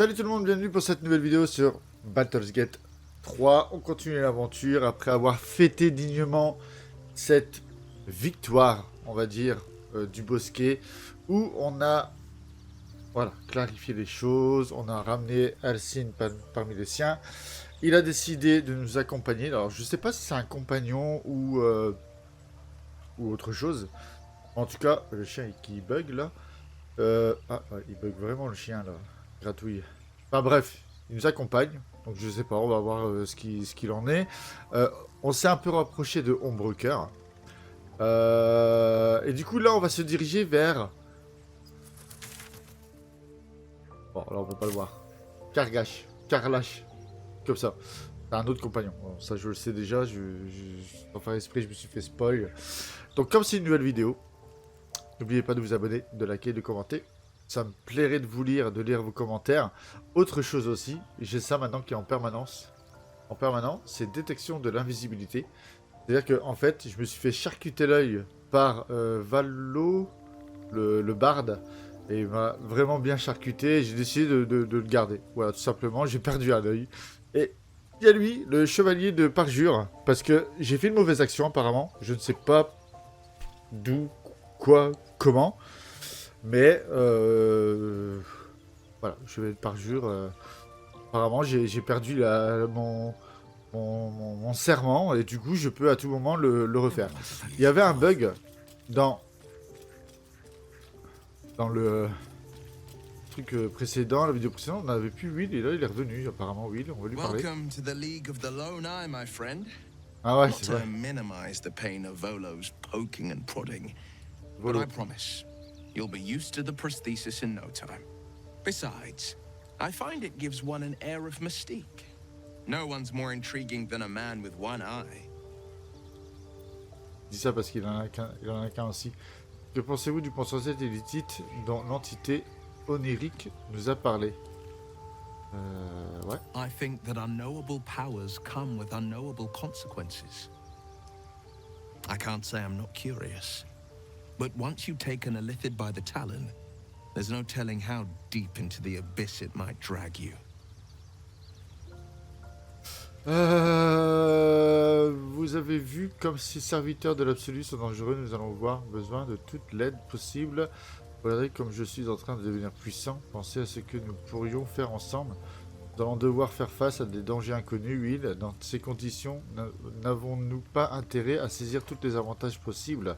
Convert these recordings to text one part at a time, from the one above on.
Salut tout le monde, bienvenue pour cette nouvelle vidéo sur Baldur'S 3. On continue l'aventure après avoir fêté dignement cette victoire, on va dire, du bosquet, où on a clarifié les choses, on a ramené Alcine parmi les siens. Il a décidé de nous accompagner. Alors je sais pas si c'est un compagnon ou autre chose. En tout cas, le chien qui bug là. Il bug vraiment le chien là. Gratouille. Enfin bref, il nous accompagne. Donc je sais pas, on va voir ce qu'il en est. On s'est un peu rapproché de Ombrecoeur. Et du coup là on va se diriger vers... Bon là on peut pas le voir. Karlach. Comme ça. C'est un autre compagnon. Bon, ça je le sais déjà. Sans faire esprit, je me suis fait spoil. Donc comme c'est une nouvelle vidéo, n'oubliez pas de vous abonner, de liker, de commenter. Ça me plairait de vous lire, de lire vos commentaires. Autre chose aussi, j'ai ça maintenant qui est en permanence. En permanent, c'est détection de l'invisibilité. C'est-à-dire que en fait, je me suis fait charcuter l'œil par Valo, le barde. Et il m'a vraiment bien charcuté. J'ai décidé de le garder. Voilà, tout simplement, j'ai perdu un œil. Et il y a lui, le chevalier de parjure. Parce que j'ai fait une mauvaise action apparemment. Je ne sais pas d'où, quoi, comment. Mais voilà, je vais parjure. Apparemment, j'ai perdu mon serment et du coup, je peux à tout moment le refaire. Il y avait un bug dans le truc précédent, la vidéo précédente. On n'avait plus Will et là, il est revenu. Apparemment, Will, on va lui parler. Ah ouais, c'est vrai. Volo. You'll be used to the prosthesis in no time. Besides, I find it gives one an air of mystique. No one's more intriguing than a man with one eye. Je dis ça parce qu'il en a qu'un aussi. Que pensez-vous du potentiel élitite dont l'entité onirique nous a parlé? Ouais. I think that unknowable powers come with unknowable consequences. I can't say I'm not curious. But once you've taken a lithid by the talon, there's no telling how deep into the abyss it might drag you. Vous avez vu comme ces serviteurs de l'absolu sont dangereux, nous allons avoir besoin de toute l'aide possible. Regardez comme je suis en train de devenir puissant. Pensez à ce que nous pourrions faire ensemble. Nous allons devoir faire face à des dangers inconnus, Will. Dans ces conditions, n'avons-nous pas intérêt à saisir tous les avantages possibles?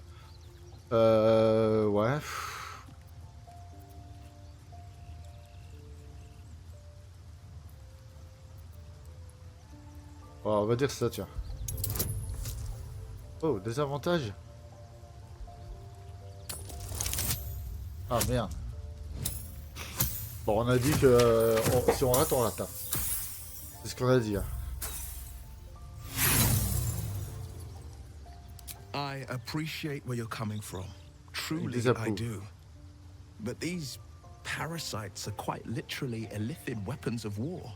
Ouais. Oh, on va dire ça, tiens. Oh, des avantages. Ah, merde. Bon, on a dit que si on rate, on rate. C'est ce qu'on a dit. Hein. I appreciate where you're coming from. Truly, I do. But these parasites are quite literally illithid weapons of war.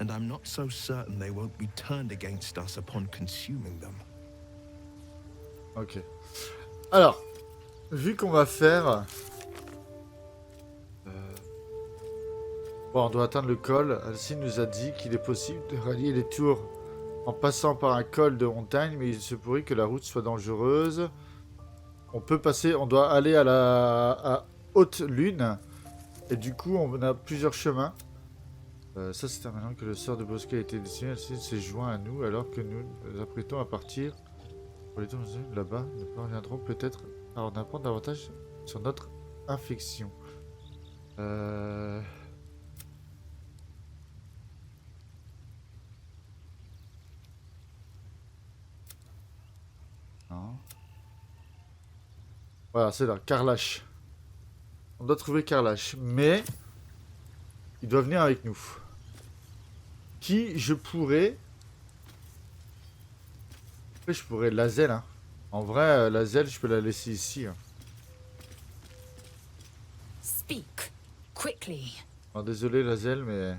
And I'm not so certain they won't be turned against us upon consuming them. Ok. Alors, vu qu'on va faire... Bon, on doit atteindre le col. Alcine nous a dit qu'il est possible de rallier les tours en passant par un col de montagne, mais il se pourrait que la route soit dangereuse. On peut passer, on doit aller à Haute Lune. Et du coup, on a plusieurs chemins. Ça, c'est maintenant que le sort de bosquet a été dessiné. Alcine s'est joint à nous alors que nous nous apprêtons à partir. Pour les temps là-bas, nous parviendrons peut-être à en apprendre davantage sur notre infection. Non. Voilà, c'est là, Karlach. On doit trouver Karlach, mais il doit venir avec nous. Qui je pourrais... Après, je pourrais Lazel, hein. En vrai, Lazel, je peux la laisser ici. Hein. Speak quickly. Alors, désolé, Lazel, mais...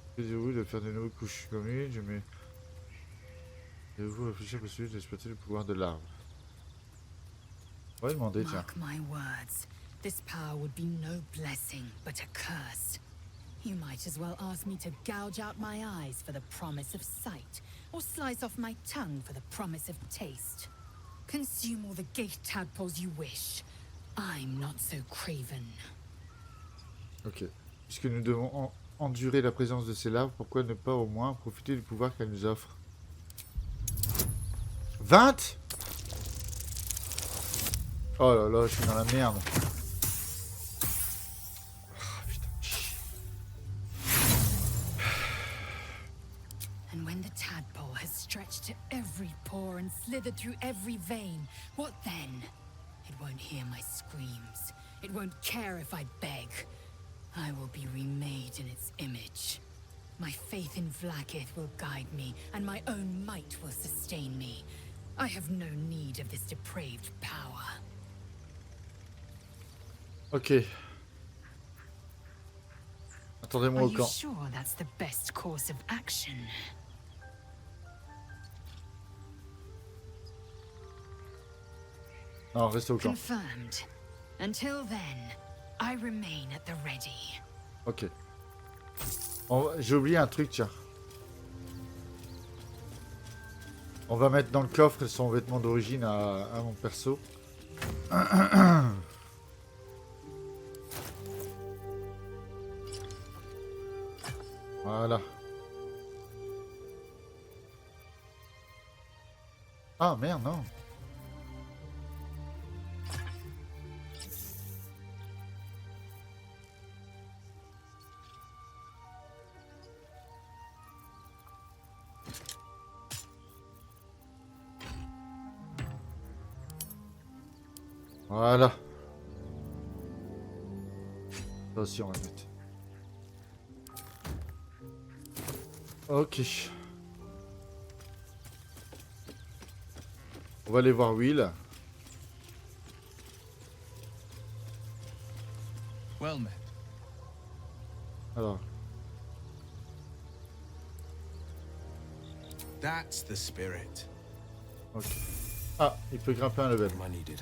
Excusez-vous de faire de nouvelles couches communes, je mets... Devez-vous réfléchir à la possibilité d'exploiter le pouvoir de l'arbre? On va demander, tiens. Mark my words. This power would be no blessing, but a curse. You might as well ask me to gouge out my eyes for the promise of sight, or slice off my tongue for the promise of taste. Consume all the gate tadpoles you wish. I'm not so craven. Ok. Puisque nous devons endurer la présence de ces larves, pourquoi ne pas au moins profiter du pouvoir qu'elles nous offrent? 20? Oh là là, je suis dans la merde. Ah, putain. And when the tadpole has stretched to every pore and slithered through every vein, what then? It won't hear my screams. It won't care if I beg. I will be remade in its image. My faith in Vlaakith will guide me, and my own might will sustain me. I have no need of this depraved power. Ok. Attendez-moi Are au you camp. sure that's the best course of action? Non, restez au camp. Confirmed. Until then, I remain at the ready. Ok. J'ai oublié un truc, tiens. On va mettre dans le coffre son vêtement d'origine à mon perso. Voilà. Ah merde, non. Voilà. Ça aussi on va mettre. Ok. On va aller voir Will. Well met. Alors. That's the spirit. Ok. Ah, il peut grimper un level. I needed.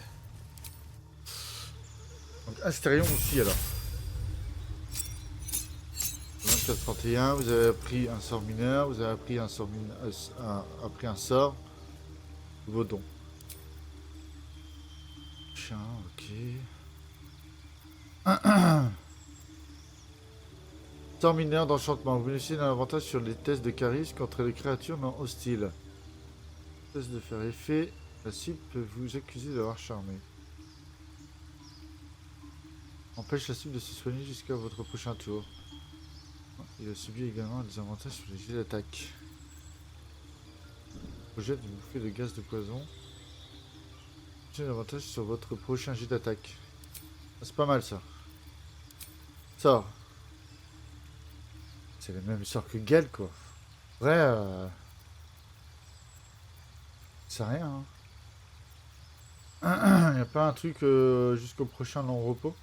Donc Astérion aussi alors. 24-31, vous avez appris un sort mineur, vous avez appris un sort appris un sort. Vos dons. Chien, ok. Sort mineur d'enchantement. Vous bénéficiez d'un avantage sur les tests de charisme contre les créatures non hostiles. Test de faire effet. La cible peut vous accuser d'avoir charmé. Empêche la cible de se soigner jusqu'à votre prochain tour. Il a subi également des avantages sur les jets d'attaque. Projette une bouffée de gaz de poison. J'ai un avantage sur votre prochain jet d'attaque. Ah, c'est pas mal ça. Sort. C'est le même sort que Gale quoi. Vrai. C'est rien. Hein. Y a pas un truc jusqu'au prochain long repos.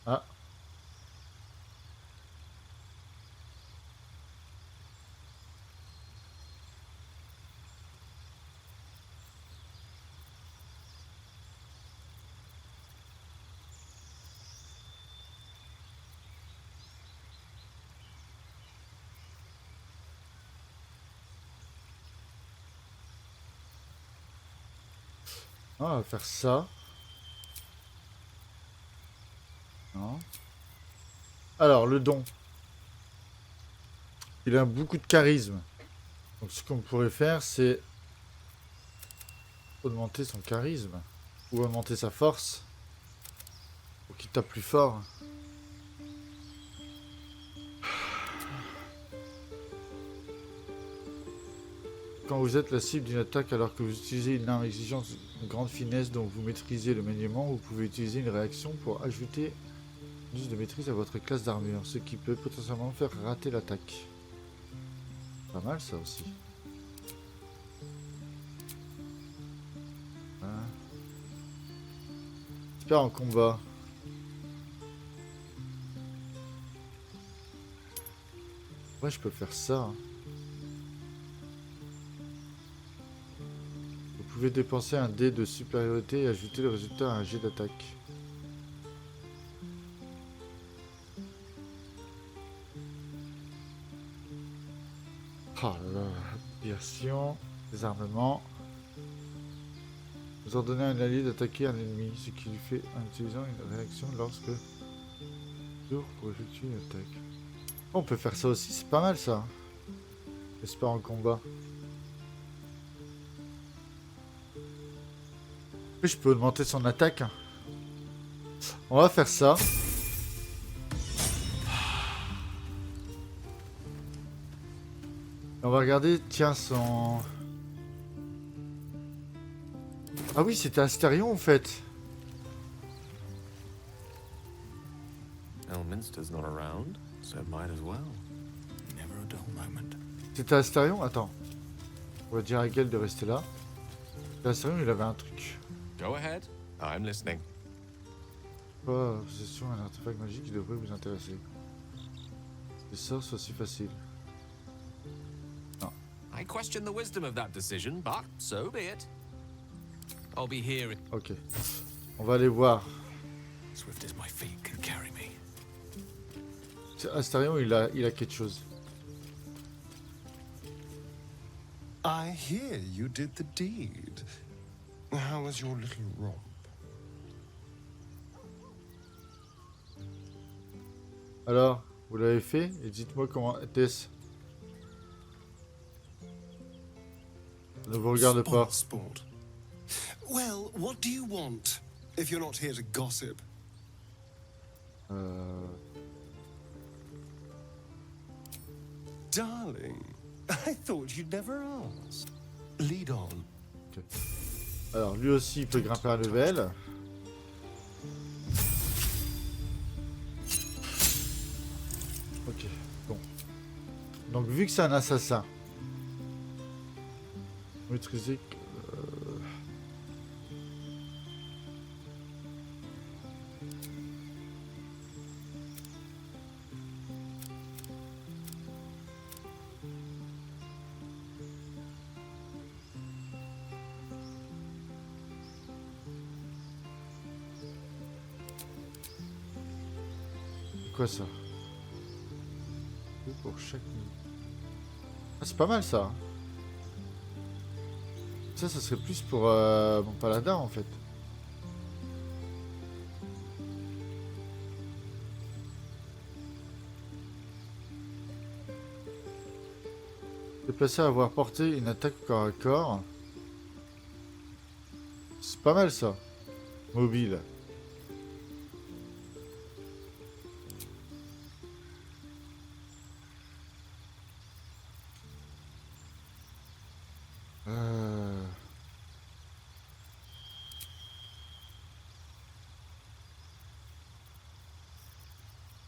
Ah. On va faire ça. Non. Alors, le don. Il a beaucoup de charisme. Donc, ce qu'on pourrait faire, c'est augmenter son charisme. Ou augmenter sa force. Pour qu'il tape plus fort. Quand vous êtes la cible d'une attaque alors que vous utilisez une arme exigeante de grande finesse dont vous maîtrisez le maniement, vous pouvez utiliser une réaction pour ajouter plus de maîtrise à votre classe d'armure, ce qui peut potentiellement faire rater l'attaque. Pas mal ça aussi. Voilà. Super en combat. Ouais, je peux faire ça. Hein. Vous pouvez dépenser un dé de supériorité et ajouter le résultat à un jet d'attaque. Oh là là, diversion, désarmement. Vous ordonnez à un allié d'attaquer un ennemi, ce qui lui fait en utilisant une réaction lorsque tour pour effectuer une attaque. Oh, on peut faire ça aussi, c'est pas mal ça. J'espère en combat. Et je peux augmenter son attaque. On va faire ça. On va regarder, tiens, son... Ah oui, c'était Astérion en fait. Elminster's not around, so might as well. Never a dull moment. C'était Astérion? Attends. On va dire à Gel de rester là. Astérion, il avait un truc. Go ahead, I'm listening. Possession un artefact magique qui devrait vous intéresser. Les sorts sont si faciles. Non. I question the wisdom of that decision, but so be it. I'll be here. Ok. On va aller voir. Swift as my feet can carry me. Astérion, il a quelque chose. I hear you did the deed. How was your little romp? Alors, vous l'avez fait et dites-moi comment était-ce. Ne vous regarde pas. Sport. Well, what do you want if you're not here to gossip? Darling, I thought you'd never ask. Lead on. Okay. Alors, lui aussi, il peut grimper un level. Ok, bon. Donc, vu que c'est un assassin, maîtriser... Quoi ça? Pour chaque minute. Ah, c'est pas mal ça. Ça serait plus pour mon paladin en fait. Déplacer à avoir porté une attaque corps à corps. C'est pas mal ça. Mobile.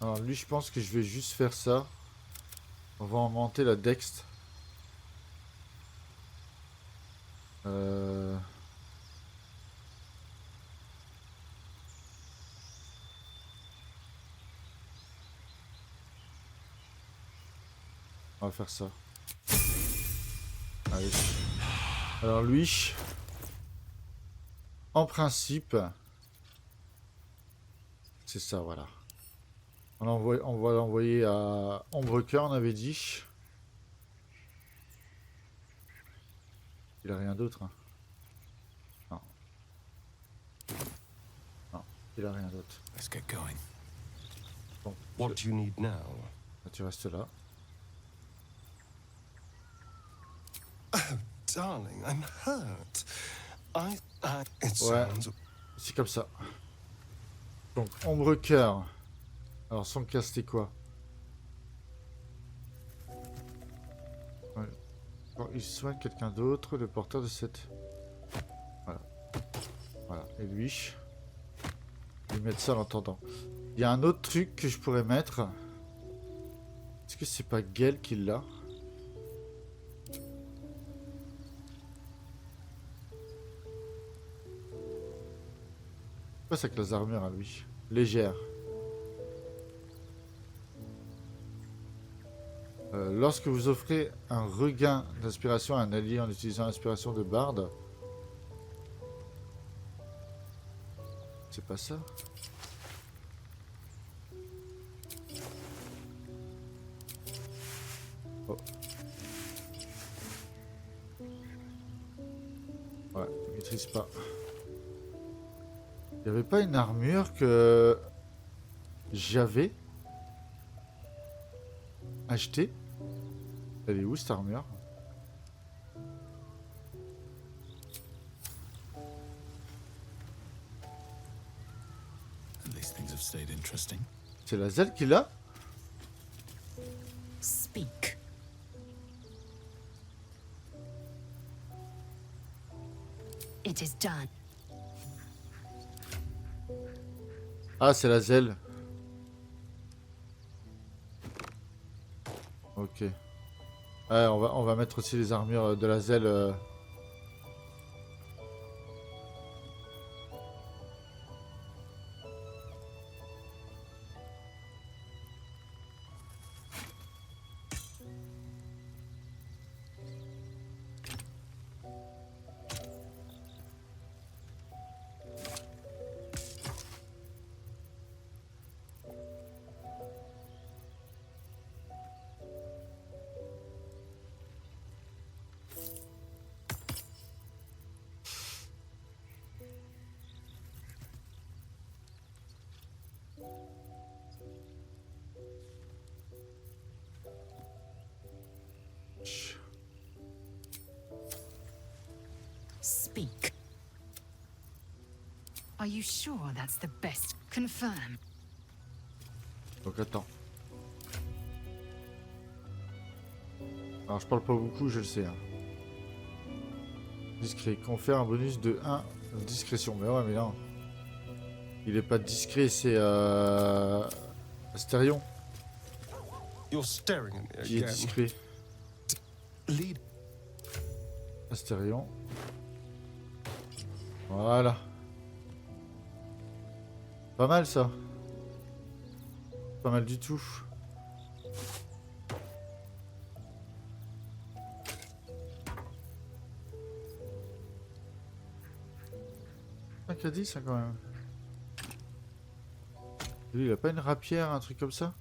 Alors lui je pense que je vais juste faire ça. On va augmenter la dex. On va faire ça. Allez. Alors lui, en principe, c'est ça, voilà. On va l'envoyer à Ombre Cœur, on avait dit. Il a rien d'autre. Hein. Non. Non, il a rien d'autre. Let's get going. Bon, What do you need now? tu restes là. Oh, darling, I'm hurt. It Ouais, sounds... c'est comme ça. Donc, Ombre Cœur. Alors, son cas, c'était quoi? Ouais. Quand il soigne quelqu'un d'autre, le porteur de cette... Voilà. Voilà. Et lui, je vais mettre ça en attendant. Il y a un autre truc que je pourrais mettre. Est-ce que c'est pas Gel qui l'a? Quoi sa classe d'armure à lui? Légère. Lorsque vous offrez un regain d'inspiration à un allié en utilisant l'inspiration de Bard. C'est pas ça. Oh. Ouais, je maîtrise pas. Il n'y avait pas une armure que j'avais achetée. Elle est où cette armure? C'est la zèle qui l'a? Speak. It is done. Ah, c'est la zèle. Ok. Ouais, on va mettre aussi les armures de la zèle. Speak. Are you sure that's the best? Confirm. Donc attends. Alors je parle pas beaucoup, je le sais. Hein. Discret. Confère un bonus de 1 discrétion. Mais ouais, mais non. Il est pas discret, c'est Astérion You're staring at me qui est again. discret. Lead. Astérion. Voilà. Pas mal ça. Pas mal du tout. Un caddie ça quand même. Lui il a pas une rapière, un truc comme ça?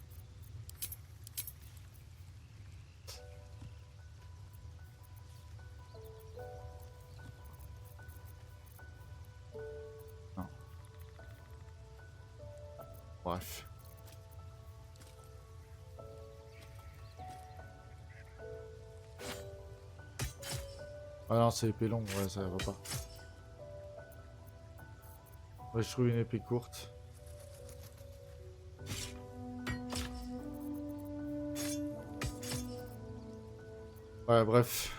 Non. Bref. Ah non, c'est épée longue, ouais, ça va pas. Ouais, je trouve une épée courte. Ouais, bref.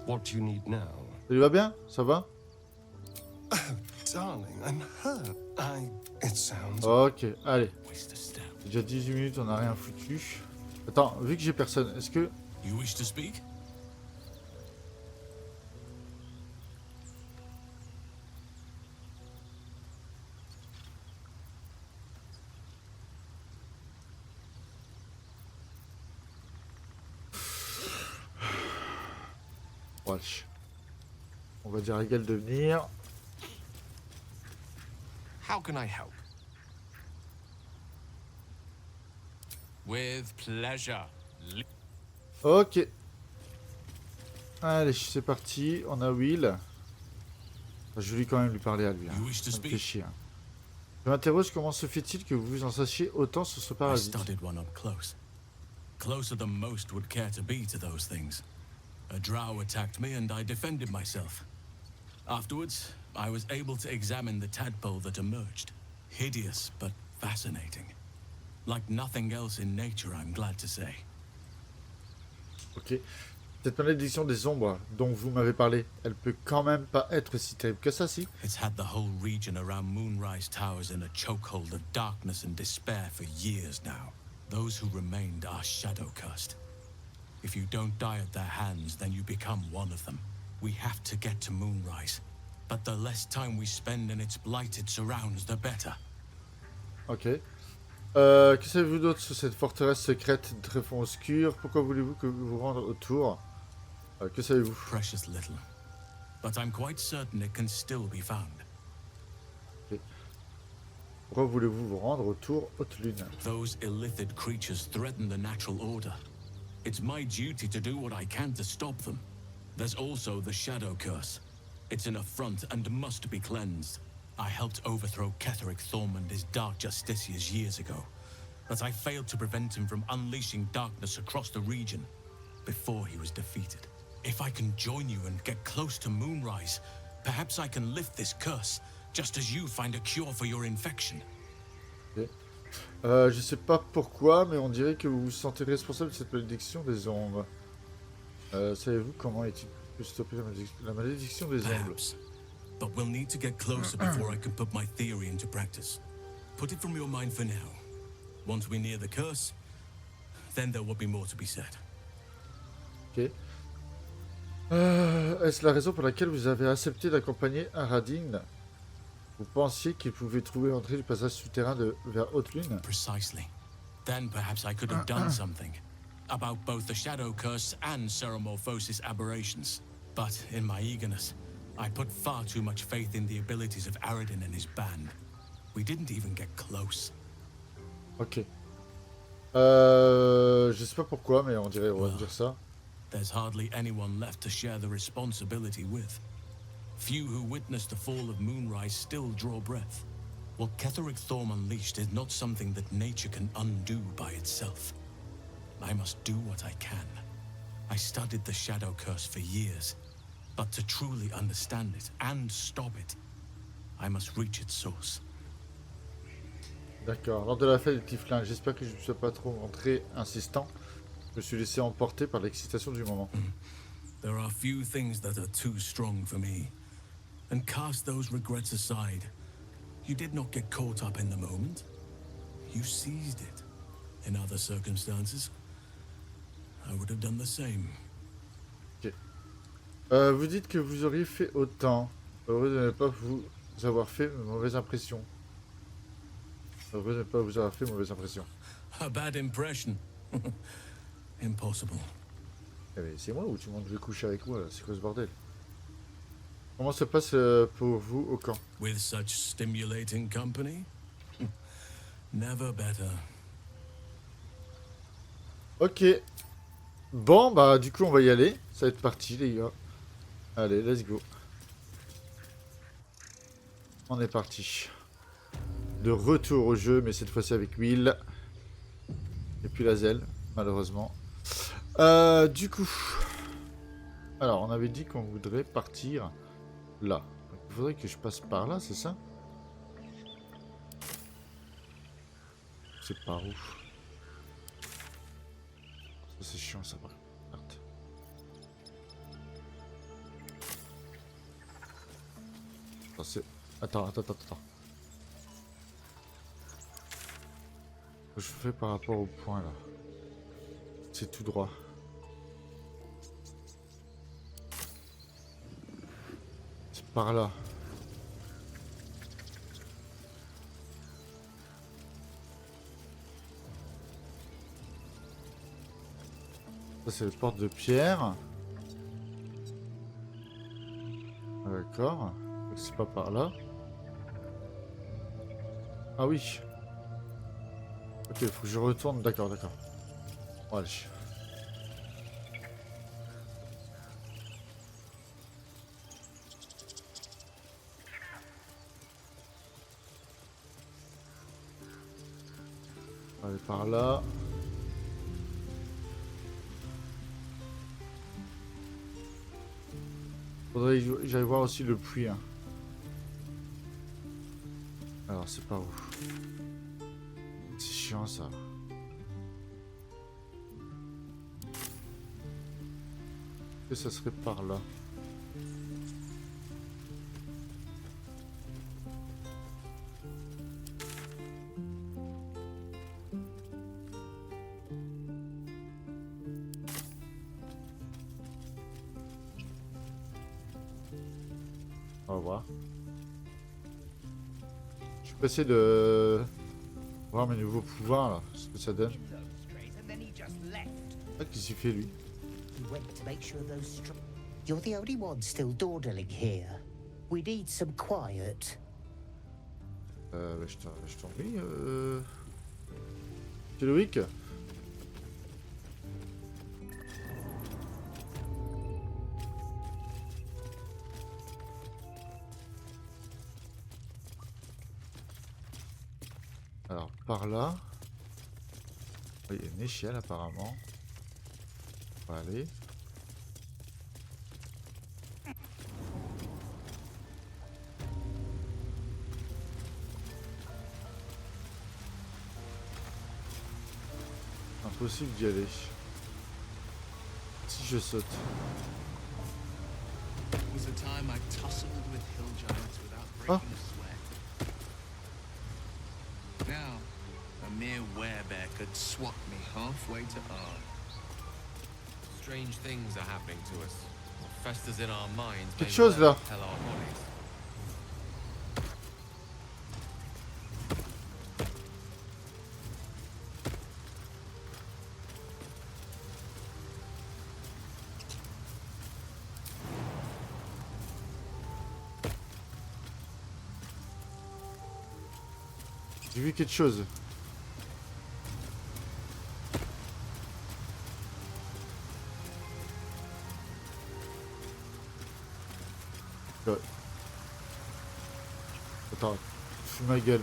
What do you need now? Ça lui va bien? Ça va? Darling, I'm hurt. It sounds... Ok, allez. Déjà 18 minutes, on n'a rien foutu. Attends, vu que j'ai personne, est-ce que... You wish to speak? Watch. On va dire égal devenir. How can I help? With pleasure. Ok. Allez, c'est parti. On a Will. Je vais quand même lui parler à lui. Hein. You wish to Ça me fait speak? chier. Hein. Je m'interroge comment se fait-il que vous en sachiez autant sur ce I parasite. studied one up close. Closer than most would care to be to those things. A drow attacked me and I defended myself. Afterwards, I was able to examine the tadpole that emerged. Hideous, but fascinating. Like nothing else in nature, I'm glad to say. Ok. Cette malédiction des ombres dont vous m'avez parlé, elle peut quand même pas être si terrible que ça, si. It's had the whole region around Moonrise Towers in a chokehold of darkness and despair for years now. Those who remained are shadow-cursed. If you don't die at their hands, then you become one of them. We have to get to Moonrise. But the less time we spend in its blighted surrounds, the better. Ok. Que savez-vous d'autre sur cette forteresse secrète très fond obscur? Pourquoi voulez-vous que vous rendre autour? Que savez-vous? Precious little. But I'm quite certain it can still be found. Okay. Pourquoi voulez-vous vous rendre autour Haute Lune? Those illithid creatures threaten the natural order. It's my duty to do what I can to stop them. There's also the Shadow Curse. It's an affront and must be cleansed. I helped overthrow Ketheric Thorm and his Dark Justiciars years ago, but I failed to prevent him from unleashing darkness across the region before he was defeated. If I can join you and get close to Moonrise, perhaps I can lift this curse, just as you find a cure for your infection. Okay. Je sais pas pourquoi, mais on dirait que vous vous sentez responsable de cette malédiction des ombres. Savez-vous comment est-il peut stopper la malédiction des ombres? Perhaps. But we'll need to get closer before I can put my theory into practice. Put it from your mind for now. Once we're near the curse, then there will be more to be said. Ok. Est-ce la raison pour laquelle vous avez accepté d'accompagner Aradin? Vous pensiez qu'il pouvait trouver l'entrée du passage souterrain vers Haute-Lune? Precisely. Then perhaps I could have done something about both the Shadow Curse and Ceremorphosis aberrations. But in my eagerness, I put far too much faith in the abilities of Aradin and his band. We didn't even get close. Ok. Je sais pas pourquoi, mais on dirait, on va dire ça. There's hardly anyone left to share the responsibility with. Few who witnessed the fall of Moonrise still draw breath. What Ketheric Thorm unleashed is not something that nature can undo by itself. I must do what I can. I studied the Shadow Curse for years, but to truly understand it and stop it, I must reach its source. D'accord. Lors de la fête des Tiflins, j'espère que je ne suis pas trop rentré insistant. Je me suis laissé emporter par l'excitation du moment. There are few things that are too strong for me. And cast those regrets aside. You did not get caught up in the moment. You seized it. In other circumstances, I would have done the same. Ok. Vous dites que vous auriez fait autant. Heureux de ne pas vous avoir fait mauvaise impression. Heureux de ne pas vous avoir fait mauvaise impression. A bad impression. Impossible. Eh ben, c'est moi ou tout le monde veut coucher avec moi là? C'est quoi ce bordel? Comment se passe pour vous au camp? With such stimulating company? Never better. Ok. Bon, bah du coup on va y aller. Ça va être parti les gars. Allez, let's go. On est parti. De retour au jeu, mais cette fois-ci avec Will. Et puis la zèle, malheureusement. Du coup... Alors, on avait dit qu'on voudrait partir là. Donc, il faudrait que je passe par là, c'est ça? C'est par où? Ça c'est chiant ça par contre. Attends. Je fais par rapport au point là. C'est tout droit. C'est par là. Ça c'est les portes de pierre. D'accord. C'est pas par là. Ah oui. Ok, faut que je retourne. D'accord. Bon, allez. On va aller par là. Faudrait que j'aille voir aussi le puits. Hein. Alors, c'est par où? C'est chiant ça. Et ça serait par là. On va voir. Je peux essayer de voir mes nouveaux pouvoirs là, ce que ça donne. Ah, qu'est-ce qu'il fait lui? You're the only one still dawdling here. We need some quiet. Bah, je t'en prie. C'est Loïc. Alors, par là. Oui, il y a une échelle apparemment. On va aller. Impossible d'y aller. Si je saute. Ah. Now, a mere werebear could swat me halfway to art. Strange things are happening to us. What festers in our minds may Quelque chose well là. tell our bodies. J'ai vu quelque chose. Attends, fous ma gueule.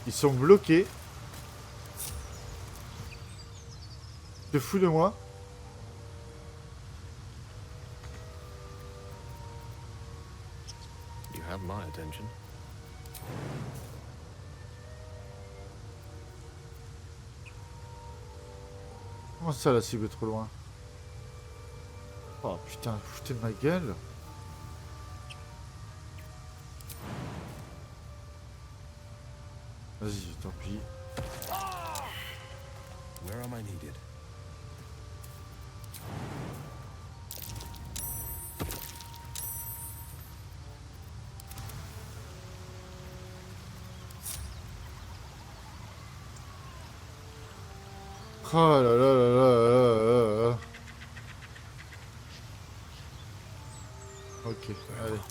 Ils sont bloqués. Tu te fous de moi? You have my attention. Comment ça la cible est trop loin? Oh putain, foutez de ma gueule. Vas-y, tant pis. Where am I needed? Oh là là là là là là. Ok, allez.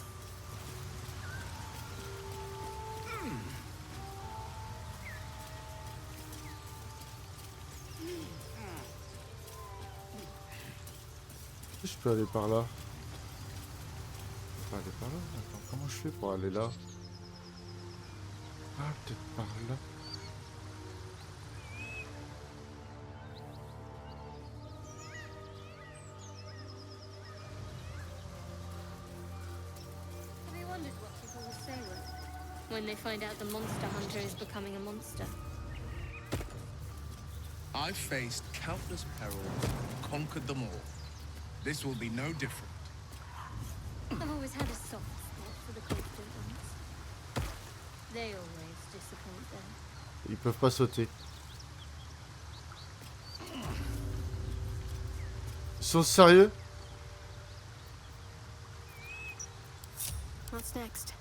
Je peux aller par là. Je peux aller par là? Attends, comment je fais pour aller là? Ah, peut-être par là. When they find out the monster hunter is becoming a monster. I've faced countless perils, conquered them all. This will be no different. I've always had a soft spot for the confident ones. They always disappoint them. Ils peuvent pas sauter. Ils sont sérieux? What's next?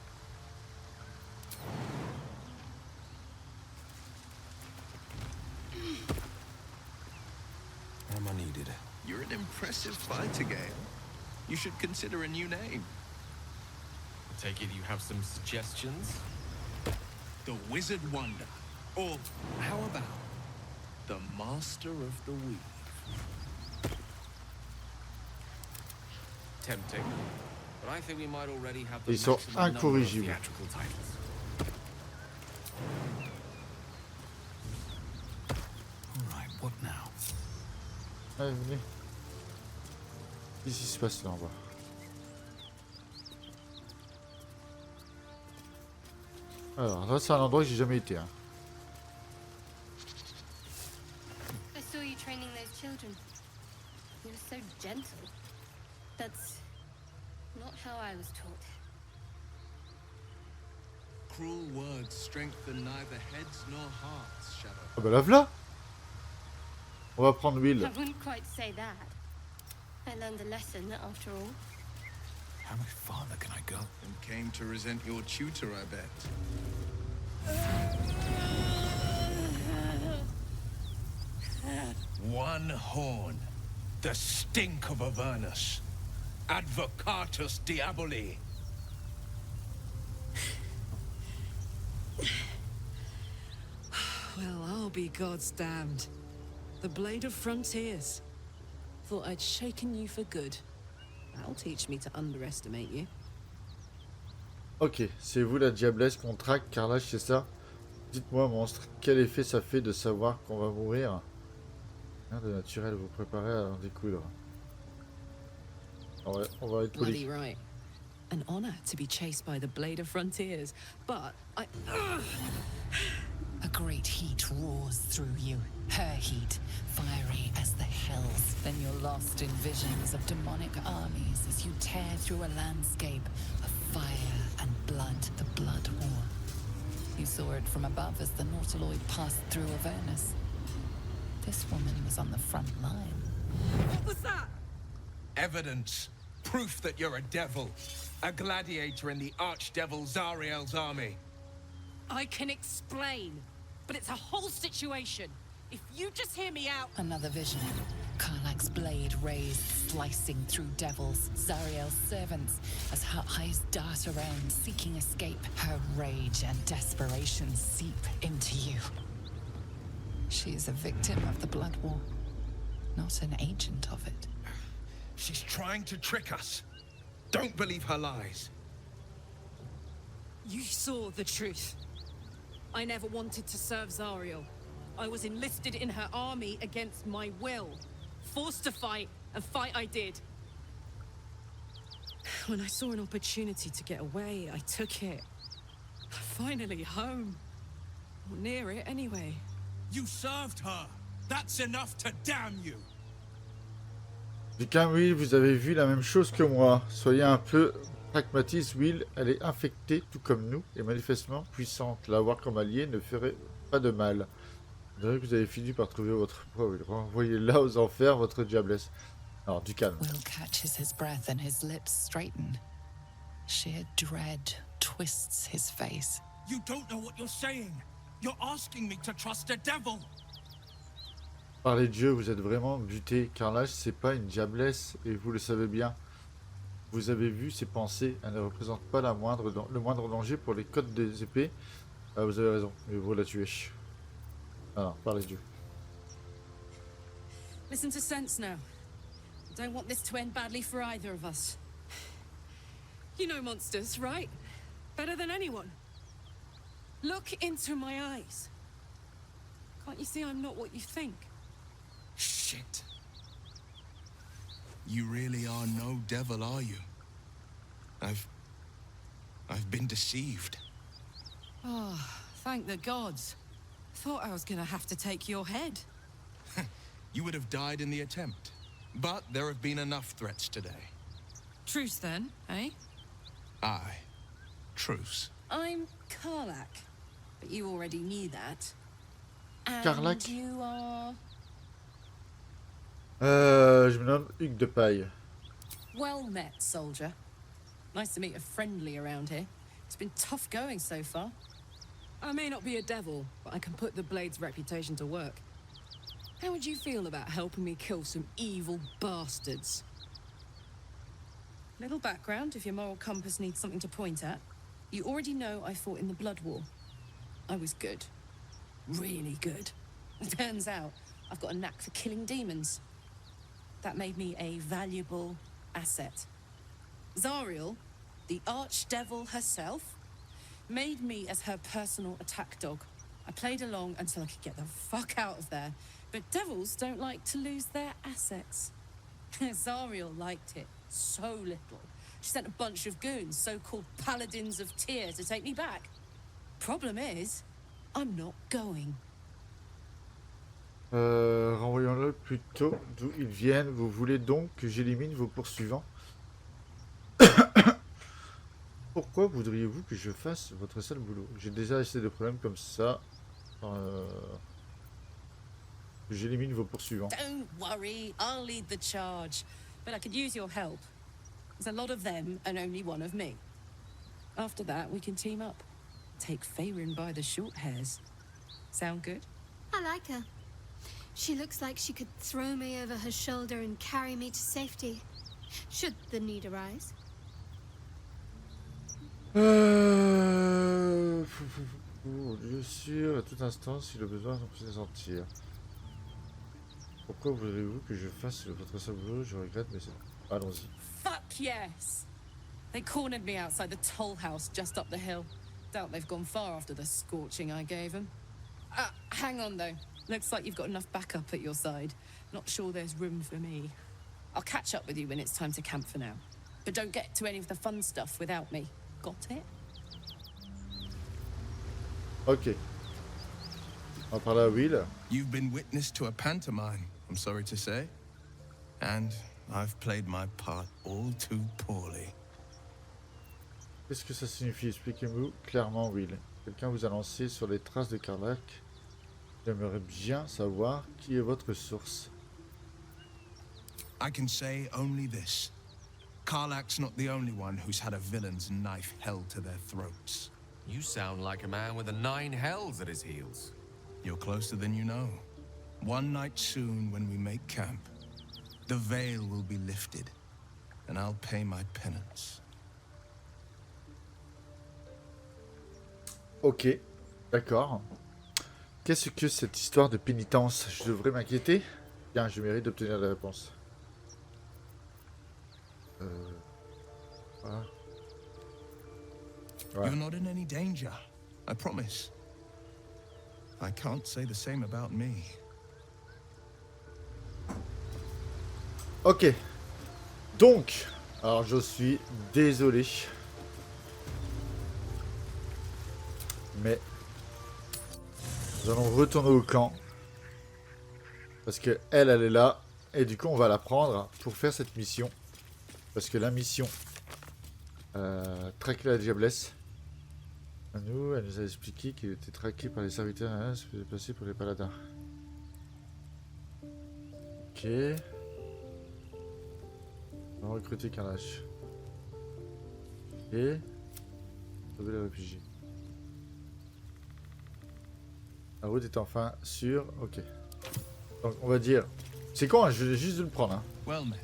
Am I needed? You're an impressive fighter, Gale. You should consider a new name. I take it you have some suggestions? The Wizard Wonder. Or how about the Master of the Weave? Tempting. But I think we might already have the Ils sont maximum number of incorrigibles. theatrical titles. All right, what now? Allez, venez. Qu'est-ce qui se passe là en bas? Alors, là c'est un endroit que j'ai jamais été. Hein. I saw you training those children. You were so gentle. That's not how I was taught. Cruel words strengthen neither heads nor hearts, Shadow. Ah bah la voilà. On va prendre I Will. wouldn't quite say that. I learned a lesson after all. How much farther can I go? And came to resent your tutor, I bet. One horn. The stink of Avernus. Advocatus diaboli. Well, I'll be God's damned. The blade of frontiers. Thought I'd shaken you for good. That'll teach me to underestimate you. Ok, c'est vous la diablesse qu'on traque, Karlach, c'est ça? Dites-moi, monstre, quel effet ça fait de savoir qu'on va mourir? Rien de naturel, vous préparez à en découdre. On va être poli. Bloody right. An honor to be chased by the blade of frontiers, but I... A great heat roars through you, her heat, fiery as the hells. Then you're lost in visions of demonic armies as you tear through a landscape of fire and blood, the Blood War. You saw it from above as the Nautiloid passed through Avernus. This woman was on the front line. What was that? Evidence. Proof that you're a devil. A gladiator in the archdevil Zariel's army. I can explain, but it's a whole situation. If you just hear me out... Another vision. Karlach's blade raised, slicing through devils, Zariel's servants, as her eyes dart around, seeking escape. Her rage and desperation seep into you. She is a victim of the Blood War, not an agent of it. She's trying to trick us. Don't believe her lies. You saw the truth. I never wanted to serve Zariel. I was enlisted in her army against my will. Forced to fight, and fight I did. When I saw an opportunity to get away, I took it. Finally home. Or near it, anyway. You served her. That's enough to damn you. Putain, Will, vous avez vu la même chose que moi. Soyez un peu pragmatique, Will. Elle est infectée, tout comme nous, et manifestement puissante. L'avoir comme allié ne ferait pas de mal. On dirait que vous avez fini par trouver votre proie, Will. Renvoyez-la aux enfers, votre diablesse. Alors, du calme. Will catches his breath and his lips straighten. Sheer dread twists his face. You don't know what you're saying. You're asking me to trust a devil. Par les dieux, vous êtes vraiment buté. Karlach, c'est pas une diablesse, et vous le savez bien. Vous avez vu ses pensées. Elle ne représente pas le moindre danger pour les codes des épées. Ah, vous avez raison, mais vous la tuez. Alors, par les dieux. Listen to sense now. I don't want this to end badly for either of us. You know monsters, right? Better than anyone. Look into my eyes. Can't you see I'm not what you think? Shit. You really are no devil, are you? I've been deceived. Oh, thank the gods. Thought I was gonna have to take your head. You would have died in the attempt. But there have been enough threats today. Truce then, eh? Aye. Truce. I'm Karlach, but you already knew that. And Karlach? you are... Je me nomme Hugues de Paille. Well met, soldier. Nice to meet a friendly around here. It's been tough going so far. I may not be a devil, but I can put the Blade's reputation to work. How would you feel about helping me kill some evil bastards? Little background, if your moral compass needs something to point at. You already know I fought in the Blood War. I was good. Really good. It turns out I've got a knack for killing demons. That made me a valuable asset. Zariel, the archdevil herself, made me as her personal attack dog. I played along until I could get the fuck out of there. But devils don't like to lose their assets. Zariel liked it so little. She sent a bunch of goons, so-called paladins of Tyr, to take me back. Problem is, I'm not going. Renvoyons-le plutôt d'où ils viennent. Vous voulez donc que j'élimine vos poursuivants? Pourquoi voudriez-vous que je fasse votre sale boulot? J'ai déjà assez de problèmes comme ça. J'élimine vos poursuivants. Don't worry, I'll lead the charge. but I could use your help. There's a lot of them and only one of me. After that, we can team up. Take FAIRE by the short hairs. Sound good? I like her. She looks like she could throw me over her shoulder and carry me to safety, should the need arise. Lieu sûr, à tout instant, si le besoin on peut se sentir. Pourquoi voulez-vous que je fasse votre seul boulot? Je regrette, mais c'est... Allons-y. Fuck yes! They cornered me outside the toll house just up the hill. Doubt they've gone far after the scorching I gave them. Hang on though. Looks like you've got enough backup at your side. Not sure there's room for me. I'll catch up with you when it's time to camp for now. But don't get to any of the fun stuff without me. Got it? Ok. On va parler à Will. You've been witness to a pantomime, I'm sorry to say. And I've played my part all too poorly. Qu'est-ce que ça signifie? Expliquez-moi clairement, Will. Quelqu'un vous a lancé sur les traces de Karlach. J'aimerais bien savoir qui est votre source. I can say only this. Karlach's not the only one who's had a villain's knife held to their throats. You sound like a man with the 9 hells at his heels. You're closer than you know. One night soon when we make camp, the veil will be lifted, and I'll pay my penance. Ok, d'accord. Qu'est-ce que cette histoire de pénitence? Je devrais m'inquiéter? Bien, je mérite d'obtenir la réponse. Voilà. Ouais. You're not in any danger, I promise. I can't say the same about me. Ok. Donc, alors je suis désolé. Mais nous allons retourner au camp. Parce que elle est là. Et du coup, on va la prendre pour faire cette mission. Parce que la mission... traquer la diablesse. Elle nous a expliqué qu'il était traqué par les serviteurs. Hein, c'est passé pour les paladins. Ok. On va recruter Karlach. Et... sauver les réfugiés. La route est enfin sûre. Ok. Donc on va dire... C'est con, hein, je vais juste de le prendre. Hein. Well met.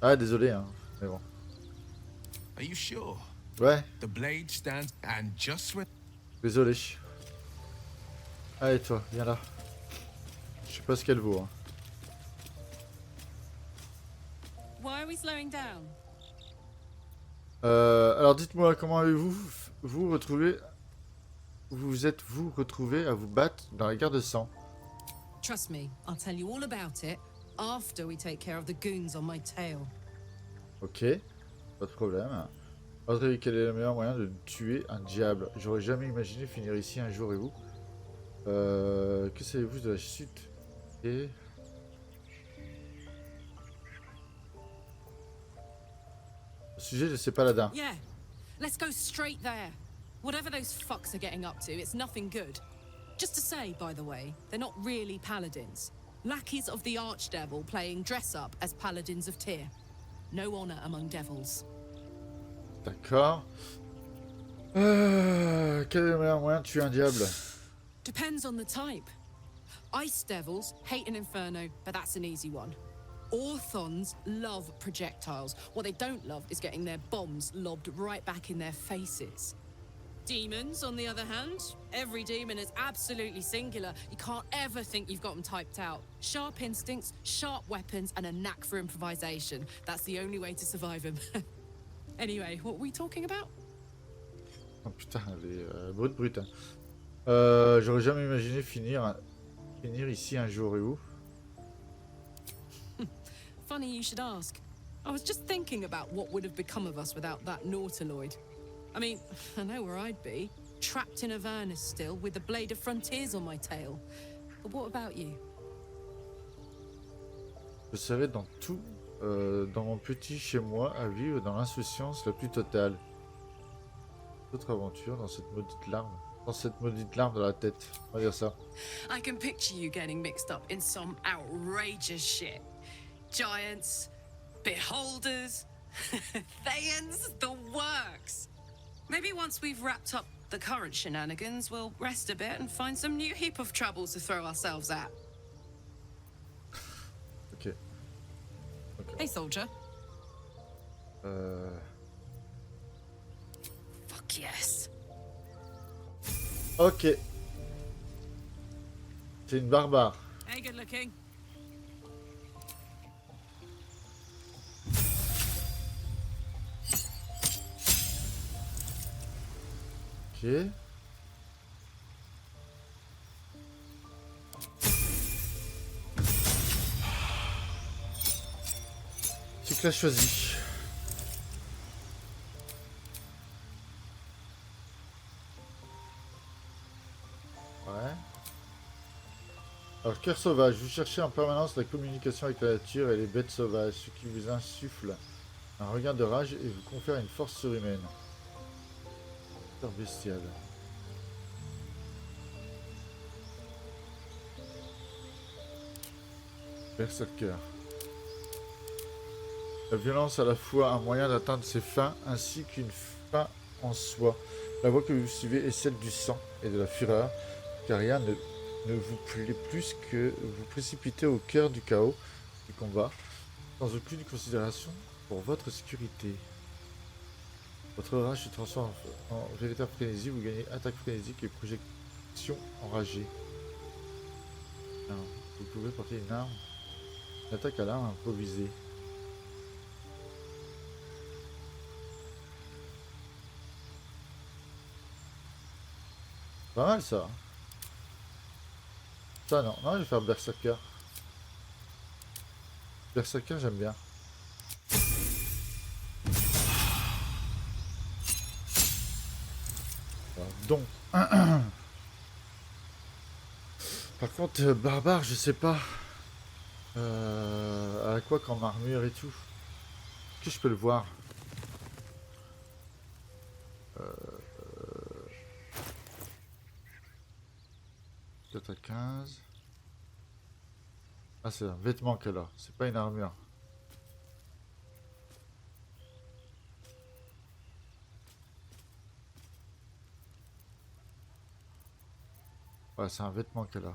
Ah désolé, hein. Mais bon. Are you sure? Ouais. The blade stands and just when... Désolé. Allez toi, viens là. Je sais pas ce qu'elle vaut. Hein. Why are we slowing down? Alors dites-moi, comment avez-vous vous retrouvé... Vous êtes-vous retrouvé à vous battre dans la guerre de sang? Trust me, I'll tell you all about it after we take care of the goons on my tail. Ok, pas de problème. Audrey, quel est le meilleur moyen de tuer un diable? J'aurais jamais imaginé finir ici un jour, et vous? Que savez-vous de la chute? Et... au sujet de ces paladins. Yeah, let's go straight there. Whatever those fucks are getting up to, it's nothing good. Just to say, by the way, they're not really paladins. Lackeys of the Archdevil playing dress-up as paladins of Tyr. No honor among devils. D'accord. Quel est le meilleur moyen de tuer un diable? Depends on the type. Ice devils hate an inferno, but that's an easy one. Orthons love projectiles. What they don't love is getting their bombs lobbed right back in their faces. Demons, on the other hand, every demon is absolutely singular. You can't ever think you've got them typed out. Sharp instincts, sharp weapons, and a knack for improvisation. That's the only way to survive them. Anyway, what were we talking about? Oh putain, les brutes. Hein. J'aurais jamais imaginé finir ici un jour, et où? Funny you should ask. I was just thinking about what would have become of us without that Nautiloid. I mean, I know where I'd be. Trapped in Avernus still, with the Blade of Frontiers on my tail. But what about you? Je serais dans tout, dans mon petit chez moi, à vivre dans l'insouciance la plus totale. D'autres aventures dans cette maudite larme. Dans cette maudite larme dans la tête. On va dire ça. I can picture you getting mixed up in some outrageous shit. Giants, beholders, Thayans, the works. Maybe once we've wrapped up the current shenanigans, we'll rest a bit and find some new heap of troubles to throw ourselves at. Ok. Hey, soldier. Fuck yes. Ok. C'est une barbare. Hey, good looking. Ok. C'est que là choisi. Ouais. Alors, cœur sauvage, vous cherchez en permanence la communication avec la nature et les bêtes sauvages, ce qui vous insuffle un regard de rage et vous confère une force surhumaine. Cœur bestial. Berserker. La violence à la fois un moyen d'atteindre ses fins ainsi qu'une fin en soi. La voie que vous suivez est celle du sang et de la fureur, car rien ne vous plaît plus que vous précipiter au cœur du chaos du combat, sans aucune considération pour votre sécurité. Votre rage se transforme en véritable frénésie, vous gagnez attaque frénésique et projection enragée. Alors, vous pouvez porter une arme, une attaque à l'arme improvisée. Pas mal ça. Ça non, non je vais faire Berserker. Berserker j'aime bien. Alors, donc. Par contre barbare je sais pas. À quoi comme armure et tout. Est-ce que je peux le voir? À 15. Ah c'est un vêtement qu'elle a, c'est pas une armure. Ouais c'est un vêtement qu'elle a.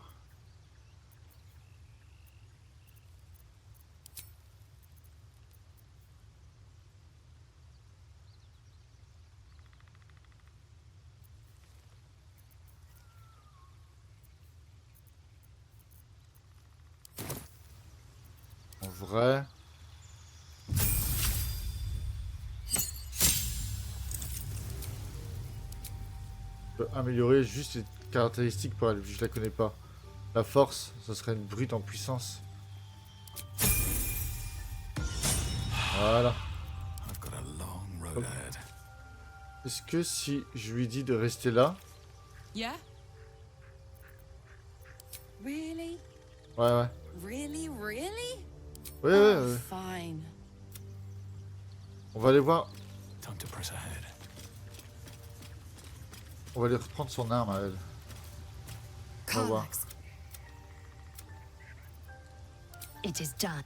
Vrai. Je peux améliorer juste les caractéristiques pour elle, je la connais pas. La force, ça serait une brute en puissance. Voilà. Est-ce que si je lui dis de rester là? Yeah? Really? Ouais. Really? Ouais. Fine. On va aller voir. Time to press ahead. On va aller reprendre son arme à elle. On va voir. Karlach. It is done.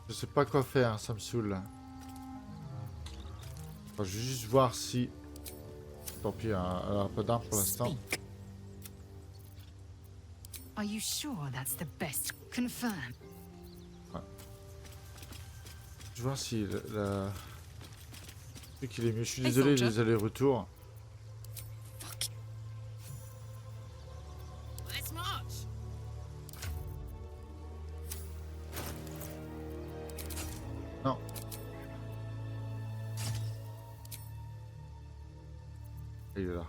Je sais pas quoi faire, ça me saoule. Enfin, je vais juste voir si... Tant pis, elle a un peu d'armes pour l'instant. Are you sure that's the best? Confirm. Ouais. Je vais voir si la... truc qu'il est mieux. Je suis désolé des allers-retours. Non. Il est là.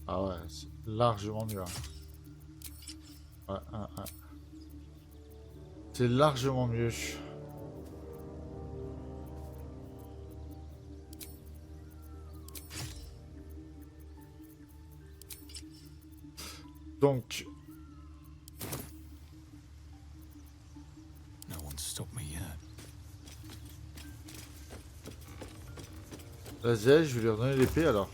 Ah ouais, c'est largement mieux. Hein. Ouais. C'est largement mieux. Donc... No one stopped me yet. Vas-y, je vais lui redonner l'épée alors.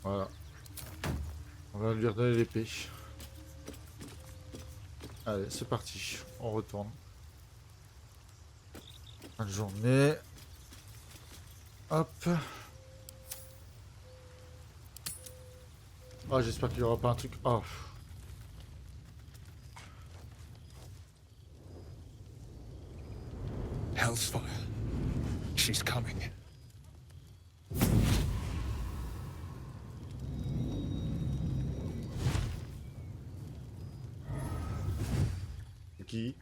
Voilà. On va lui redonner l'épée. Allez, c'est parti. On retourne. Bonne journée. Hop. Oh, j'espère qu'il n'y aura pas un truc... Oh. Hell's fire. She's coming. Qui?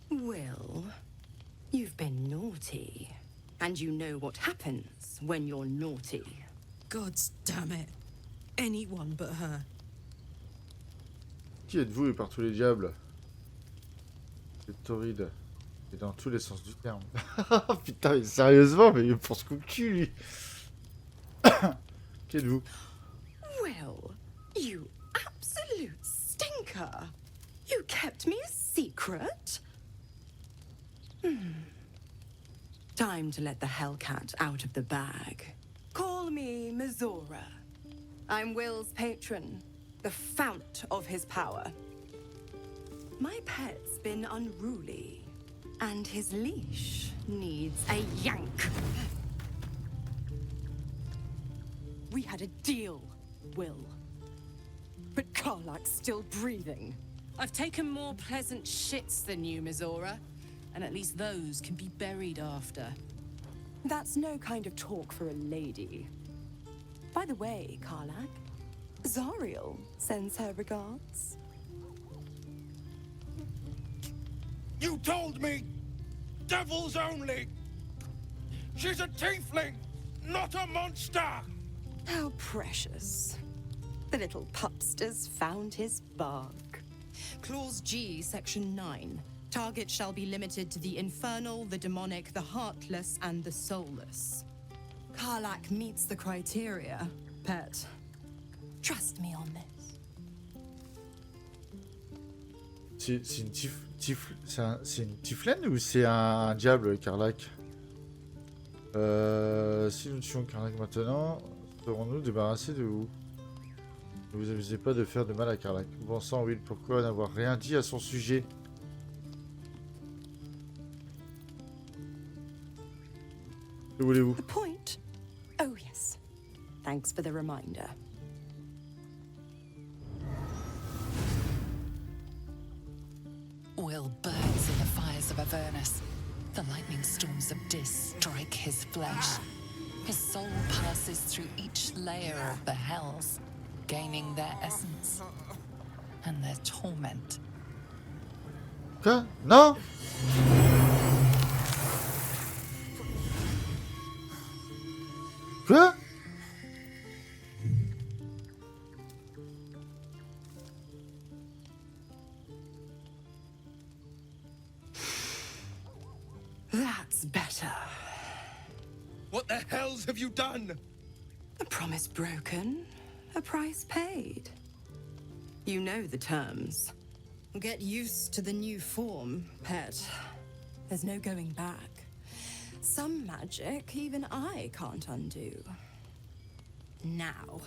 Will, you've been naughty. And you know what happens when you're naughty. God damn it. Anyone but her. Qui êtes-vous et par tous les diables? C'est torride. Et dans tous les sens du terme. Putain, mais sérieusement, mais il pense qu'au cul, lui. Qui êtes-vous? Will, you absolute stinker. You kept me a secret? Time to let the Hellcat out of the bag. Call me Mizora. I'm Will's patron, the fount of his power. My pet's been unruly, and his leash needs a yank. We had a deal, Will. But Karlach's still breathing. I've taken more pleasant shits than you, Mizora. And at least those can be buried after. That's no kind of talk for a lady. By the way, Karlach, Zariel sends her regards. You told me! Devils only! She's a tiefling, not a monster! How precious. The little pupster's found his bark. Clause G, Section 9. Target shall be limited to the infernal, the demonic, the heartless, and the soulless. Karlach meets the criteria, pet. Trust me on this. C'est une tieflaine ou c'est un diable, Karlach? Si nous tuons Karlach maintenant, serons-nous débarrassés de vous? Ne vous amusez pas de faire de mal à Karlach. Bon sang, Will, pourquoi n'avoir rien dit à son sujet? Que voulez-vous? The point? Oh yes. Thanks for the reminder. Will burns in the fires of Avernus. The lightning storms of Dis strike his flesh. His soul passes through each layer of the hells, gaining their essence and their torment. Quoi? Non? Quoi? That's better. What the hells have you done? A promise broken, a price paid. You know the terms. Get used to the new form, pet. There's no going back. Some magic even I can't undo. Now,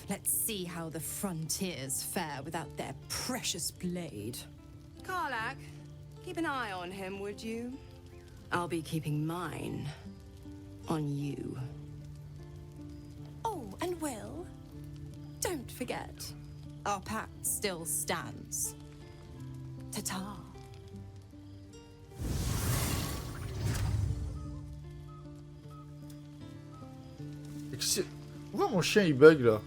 let's see how the frontiers fare without their precious blade. Karlach, keep an eye on him, would you? I'll be keeping mine on you. Oh, and Will, don't forget, our pact still stands. Ta-ta. Pourquoi mon chien il bug là?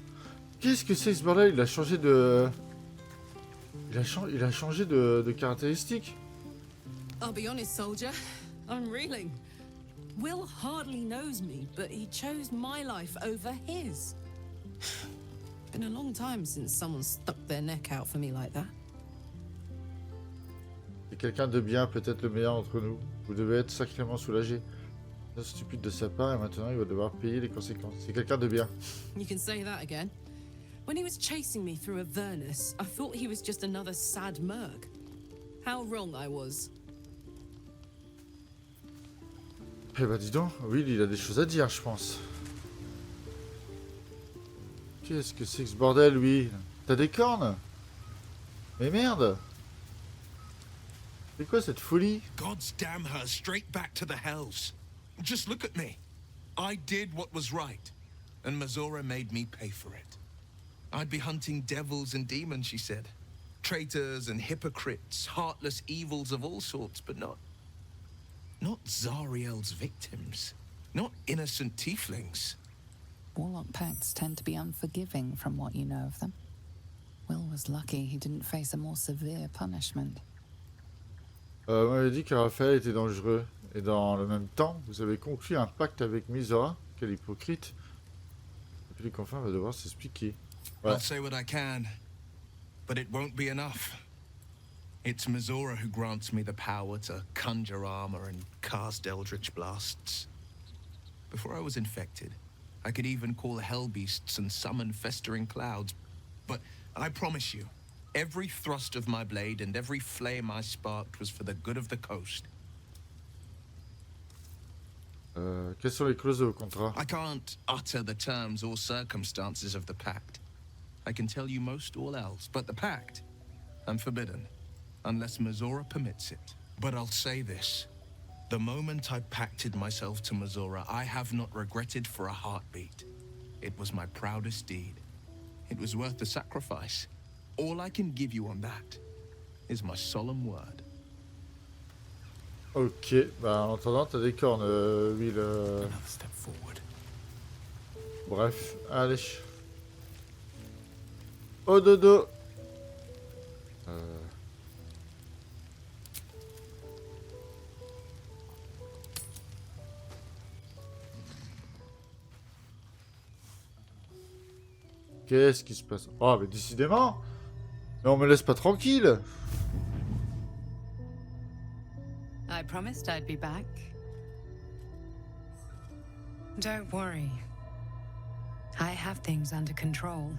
Qu'est-ce que c'est ce bordel? Il a changé de... Il a changé de caractéristiques. I'll be honest, soldier. I'm reeling. Will hardly knows me, but he chose my life over his. Been a long time since someone stuck their neck out for me like that. C'est quelqu'un de bien, peut-être le meilleur entre nous. Vous devez être sacrément soulagé. C'est stupide de sa part et maintenant il va devoir payer les conséquences. C'est quelqu'un de bien. You can say that again. When he was chasing me through Avernus, I thought he was just another sad merc. How wrong I was. Eh bah dis donc, oui, il a des choses à dire, je pense. Qu'est-ce que c'est que ce bordel, lui? T'as des cornes? Mais merde! C'est quoi cette folie? God's damn her straight back to the hells. Just look at me. I did what was right, and Mazora made me pay for it. I'd be hunting devils and demons, she said. Traitors and hypocrites, heartless evils of all sorts, but not Zariel's victims. Not innocent tieflings. Warlock pacts tend to be unforgiving from what you know of them. Will was lucky he didn't face a more severe punishment. On m'avait dit que Raphaël était dangereux. Et dans le même temps, vous avez conclu un pacte avec Mazora. Quel hypocrite. Et puis les confins va devoir s'expliquer. Ouais. I'll say what I can, but it won't be enough. It's Mazora who grants me the power to conjure armor and cast eldritch blasts. Before I was infected, I could even call hell beasts and summon festering clouds. But I promise you, every thrust of my blade and every flame I sparked was for the good of the coast. Quelles sont les clauses de vos contrats? I can't utter the terms or circumstances of the pact. I can tell you most all else, but the pact, I'm forbidden, unless Mazora permits it. But I'll say this. The moment I pacted myself to Mazora, I have not regretted for a heartbeat. It was my proudest deed. It was worth the sacrifice. All I can give you on that is my solemn word. Ok, bah en attendant, t'as des cornes, Will. Another step forward. Bref, allez. Au dodo. Qu'est-ce qui se passe? Oh, mais décidément! Mais on me laisse pas tranquille! I promised I'd be back. Don't worry. I have things under control.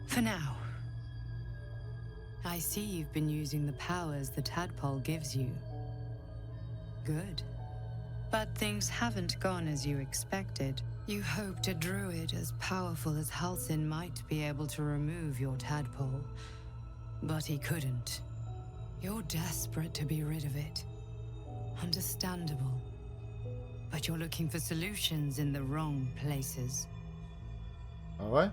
For now. I see you've been using the powers the tadpole gives you. Good. But things haven't gone as you expected. You hoped a druid as powerful as Halsin might be able to remove your tadpole. But he couldn't. You're desperate to be rid of it. Understandable. But you're looking for solutions in the wrong places. Ah ouais?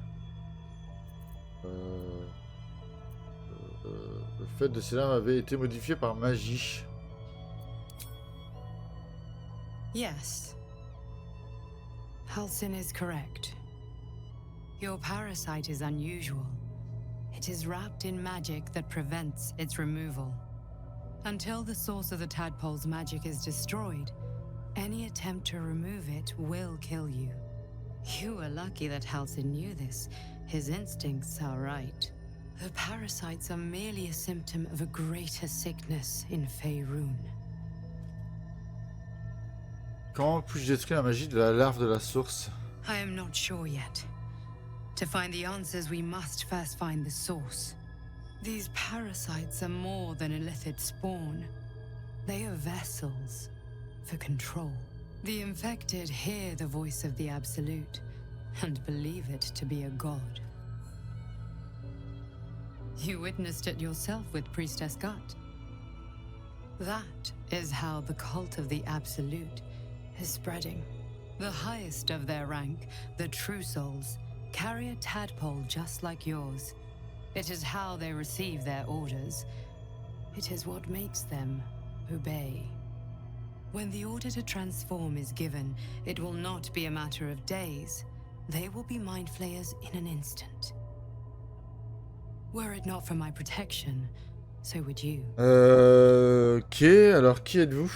Le fait de ces lames avait été modifié par magie. Yes. Halsin is correct. Your parasite is unusual. It is wrapped in magic that prevents its removal. Until the source of the tadpole's magic is destroyed, any attempt to remove it will kill you. You were lucky that Halsin knew this. His instincts are right. The parasites are merely a symptom of a greater sickness in FAIRE. Comment puis-je détruire la magie de la larve de la source? I am not sure yet. To find the answers, we must first find the source. These parasites are more than illithid spawn. They are vessels for control. The infected hear the voice of the Absolute and believe it to be a god. You witnessed it yourself with Priestess Gut. That is how the cult of the Absolute is spreading. The highest of their rank, the True Souls, carry a tadpole just like yours. It is how they receive their orders. It is what makes them obey. When the order to transform is given, it will not be a matter of days. They will be mind flayers in an instant. Were it not for my protection, so would you. Ok, alors qui êtes-vous?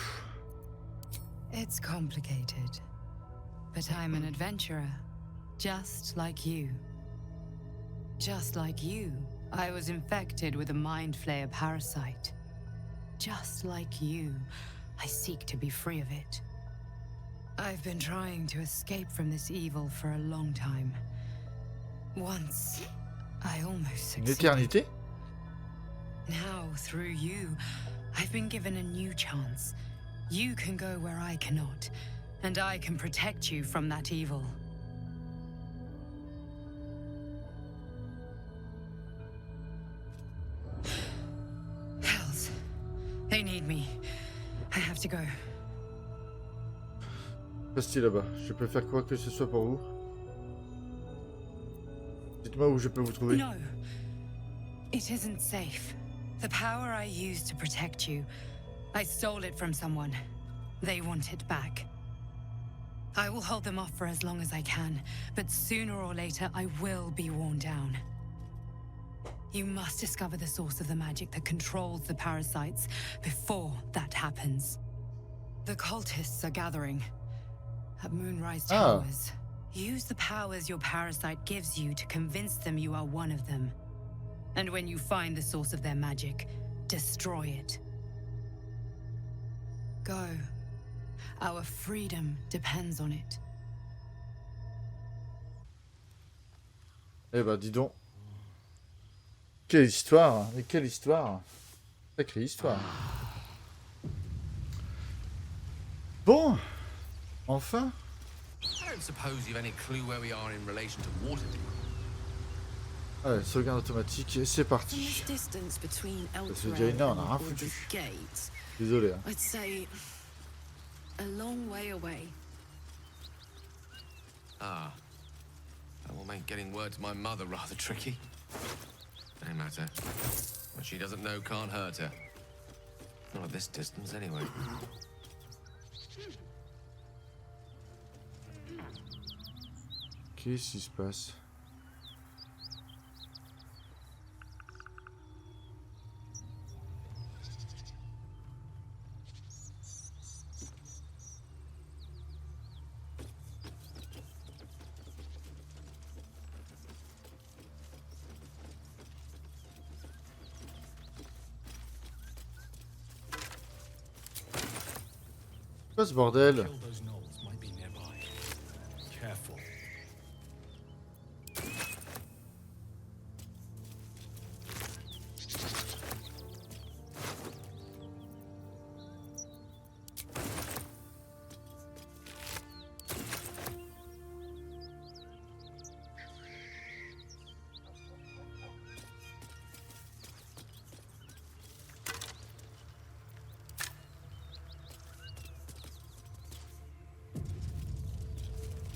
It's complicated, but I'm an adventurer, just like you. Just like you, I was infected with a mind flayer parasite. Just like you, I seek to be free of it. I've been trying to escape from this evil for a long time. Once, I almost Une succeeded. éternité? Now, through you, I've been given a new chance. You can go where I cannot, and I can protect you from that evil. Hells. They need me. I have to go. Restez là-bas. Je peux faire quoi que ce soit pour vous? Dites-moi où je peux vous trouver. No. It isn't safe. The power I used to protect you, I stole it from someone. They want it back. I will hold them off for as long as I can, but sooner or later I will be worn down. You must discover the source of the magic that controls the parasites before that happens. The cultists are gathering at Moonrise Towers. Use the powers your parasite gives you to convince them you are one of them. And when you find the source of their magic, destroy it. Go. Our freedom depends on it. Eh ben, dis donc. Quelle histoire, mais quelle histoire. Sacrée histoire. Bon. Enfin. I don't suppose you've any clue where we are in relation to Waterdeep. Allez, sauvegarde automatique et c'est From parti. this distance between C'est déjà énorme, on a rien Elturel and foutu. Baldur's Gate, Désolé. Hein. I'd say a long way away. Ah. That will make getting word to my mother rather tricky. No matter. What she doesn't know can't hurt her. Not at this distance, anyway. Qu'est-ce qui se passe? Quoi ce bordel?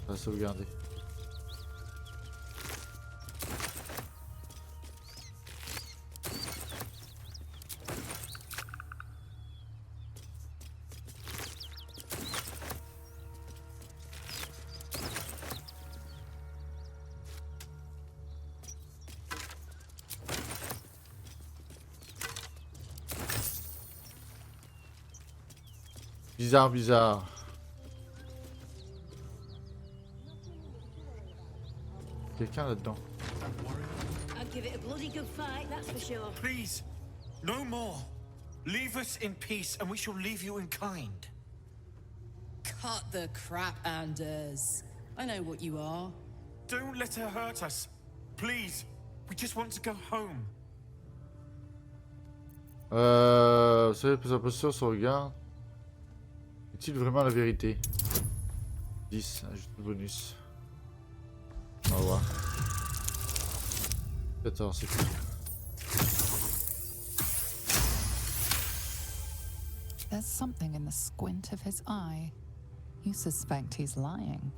On va sauvegarder. Bizarre, bizarre. Quelqu'un là-dedans. I'll give it a bloody good fight, that's for sure. Please, no more. Leave us in peace and we shall leave you in kind. Cut the crap, Anders. I know what you are. Don't let her hurt us. Please, we just want to go home. Vous savez, sa posture, son regard. Est-il vraiment la vérité? 10, ajoute le bonus. On va voir. 14, c'est cool. There's something in the squint of his eye. You suspect he's lying.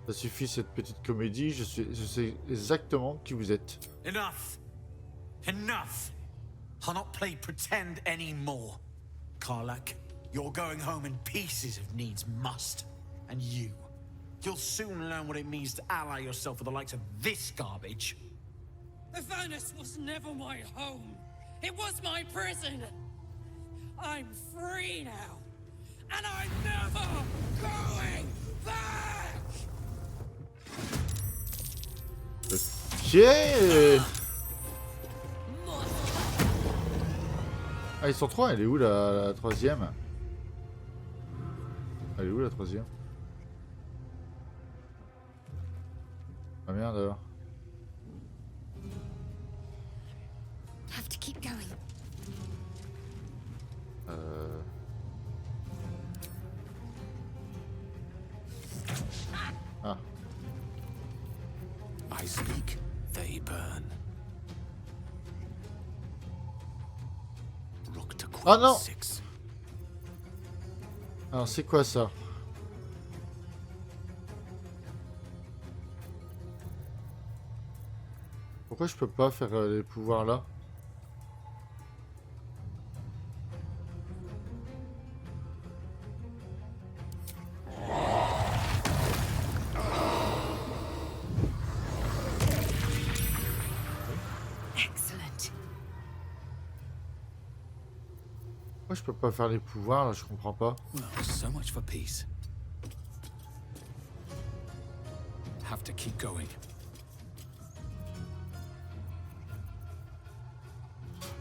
Ça suffit cette petite comédie, je sais exactement qui vous êtes. Enough. Enough. I'll not play pretend anymore. Karlach, You're going home in pieces if needs must. And you'll soon learn what it means to ally yourself with the likes of this garbage. The furnace was never my home. It was my prison. I'm free now. And I'm never going back! Ok. Ah, ils sont trois. Elle est où la troisième? Elle est où la troisième? Ah merde alors. Have to keep going. Ah. I speak, they burn. Ah non. Alors c'est quoi ça? Pourquoi je peux pas faire les pouvoirs là? Pourquoi je peux pas faire les pouvoirs là? Je comprends pas. Well, so much for peace. Have to keep going.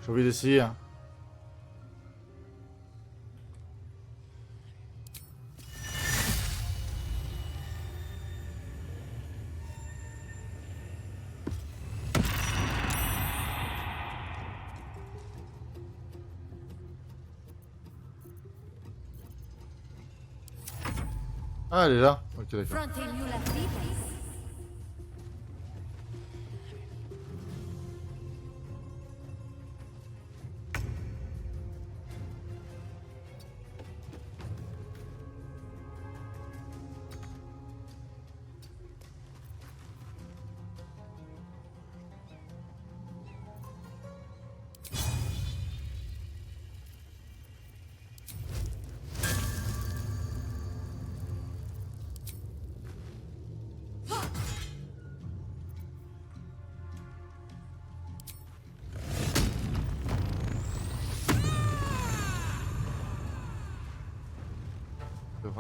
J'ai envie d'essayer. Hein. Ah, elle est là. Ok, d'accord.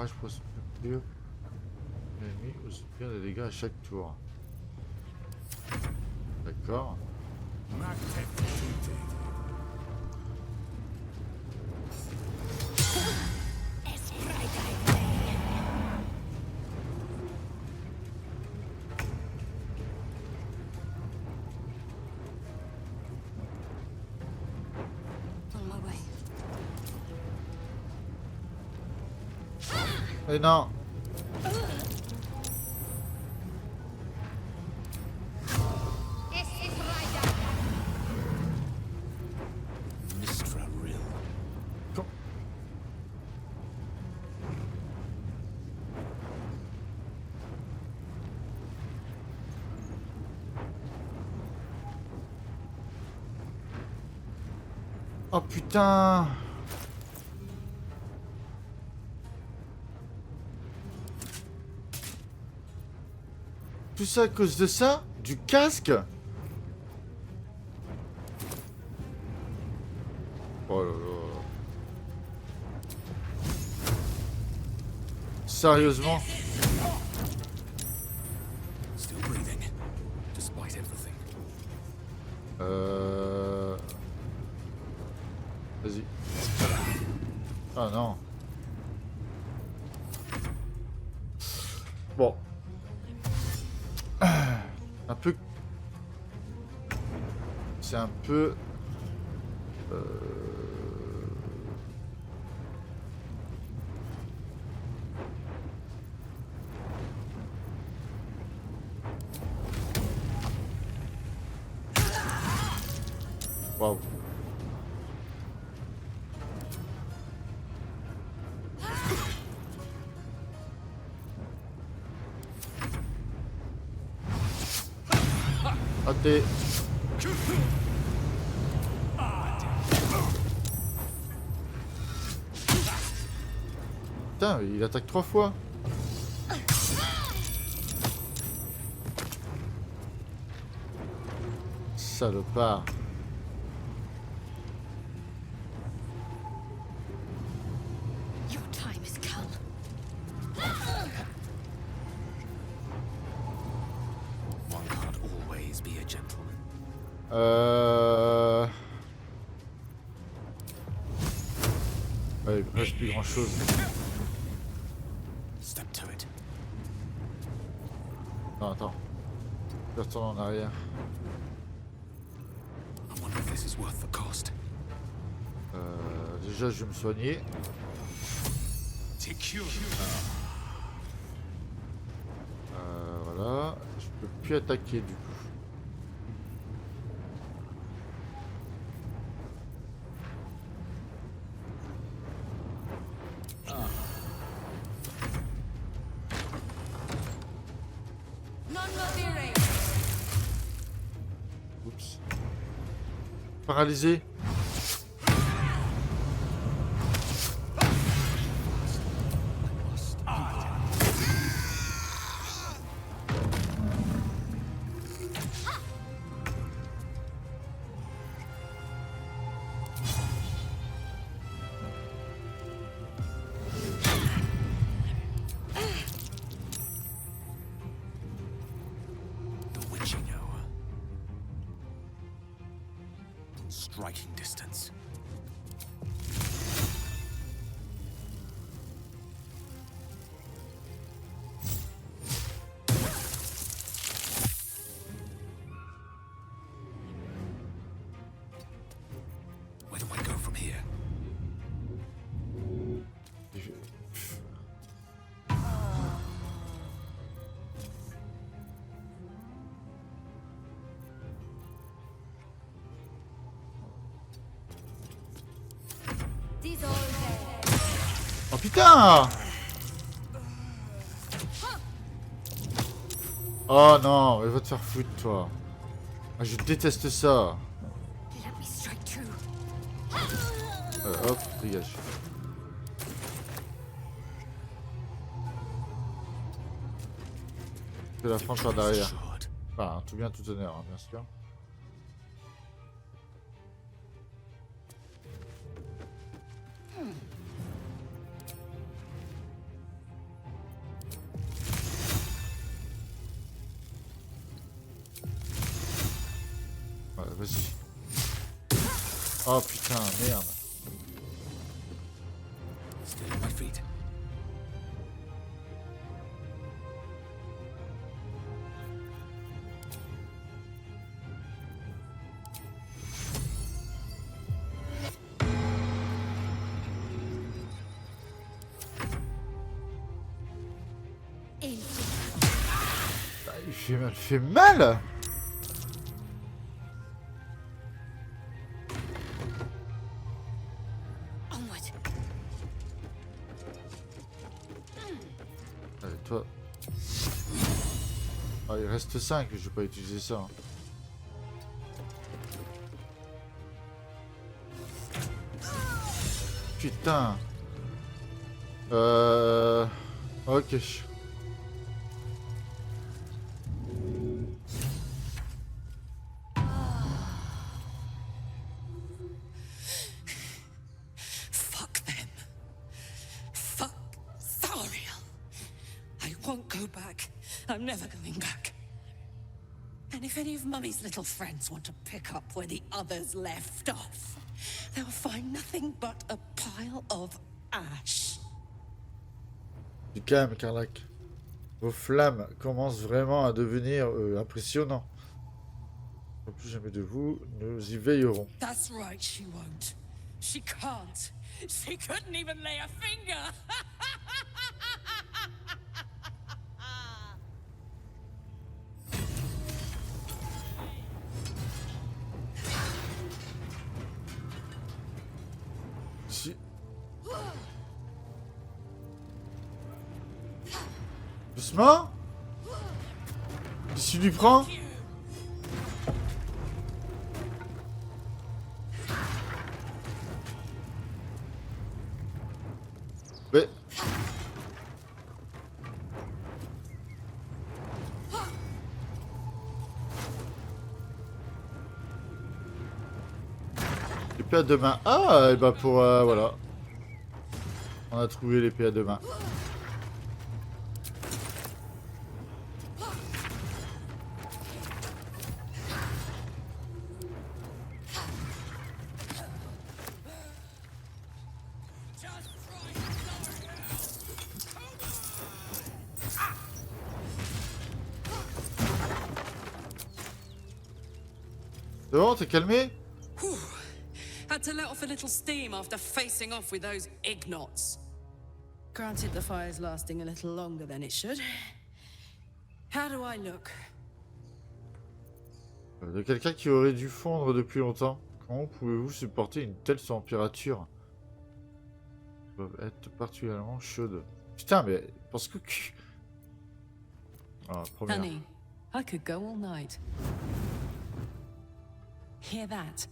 Je procure l'ennemi ou subir des dégâts à chaque tour. D'accord. Mais non. Oh putain. Tout ça à cause de ça? Du casque? Oh là là. Sérieusement? Still breathing, despite everything. Vas-y. Ah non. Bon. Un peu... C'est un peu... Waouh. Raté. putain, il attaque 3 fois. Salopard. Your time has come. One can't always be a gentleman. Ouais, il reste plus grand chose. Step to it. Non, attends. Je retourne en arrière. I wonder if this is worth the cost. Déjà, je vais me soigner. Voilà. Je peux plus attaquer du coup. Oups. Paralysé. Striking distance. Where do I go from here? Oh putain! Oh non, elle va te faire foutre toi. Ah, je déteste ça. Hop, dégage. Je vais la prendre par derrière. Enfin, tout bien, tout honneur, hein, bien sûr. Vas-y. Oh putain, merde. Still on my feet. Il fait mal. Allez, toi. Ah, il reste 5, je vais pas utiliser ça. Hein. Putain. Ok. I'm never going back. And if any of Mummy's little friends want to pick up where the others left off, they'll find nothing but a pile of ash. Du calme, Karlach. Vos flammes commencent vraiment à devenir impressionnants. Plus jamais de vous, nous y veillerons. That's right, she won't. She can't. She couldn't even lay a finger. Doucement. Qu'est-ce qu'il lui prend? Mais... l'épée à deux mains. Ah, et bah pour... voilà. On a trouvé l'épée à deux mains. C'est bon, t'es calmé? Had to let off a little steam after facing off with those ignots. Granted, the fire's lasting a little longer than it should. How do I look? De quelqu'un qui aurait dû fondre depuis longtemps. Comment pouvez-vous supporter une telle température? Ils doivent être particulièrement chaudes. Putain, mais parce que... Ah, première. Honey, I could go all night. Hear that?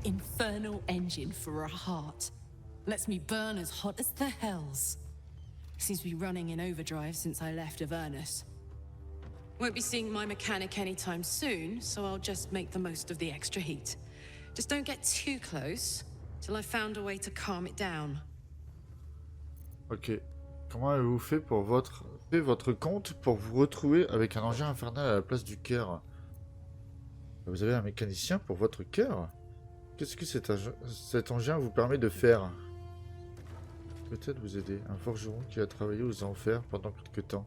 Infernal engine for a heart. Lets me burn as hot as the hells. Seems to be running in overdrive since I left Avernus. Won't be seeing my mechanic anytime soon, so I'll just make the most of the extra heat. Just don't get too close, till I've found a way to calm it down. Ok. Comment avez-vous fait pour votre compte pour vous retrouver avec un engin infernal à la place du cœur? Vous avez un mécanicien pour votre cœur? Qu'est-ce que cet engin vous permet de faire? Peut-être vous aider. Un forgeron qui a travaillé aux enfers pendant quelque temps.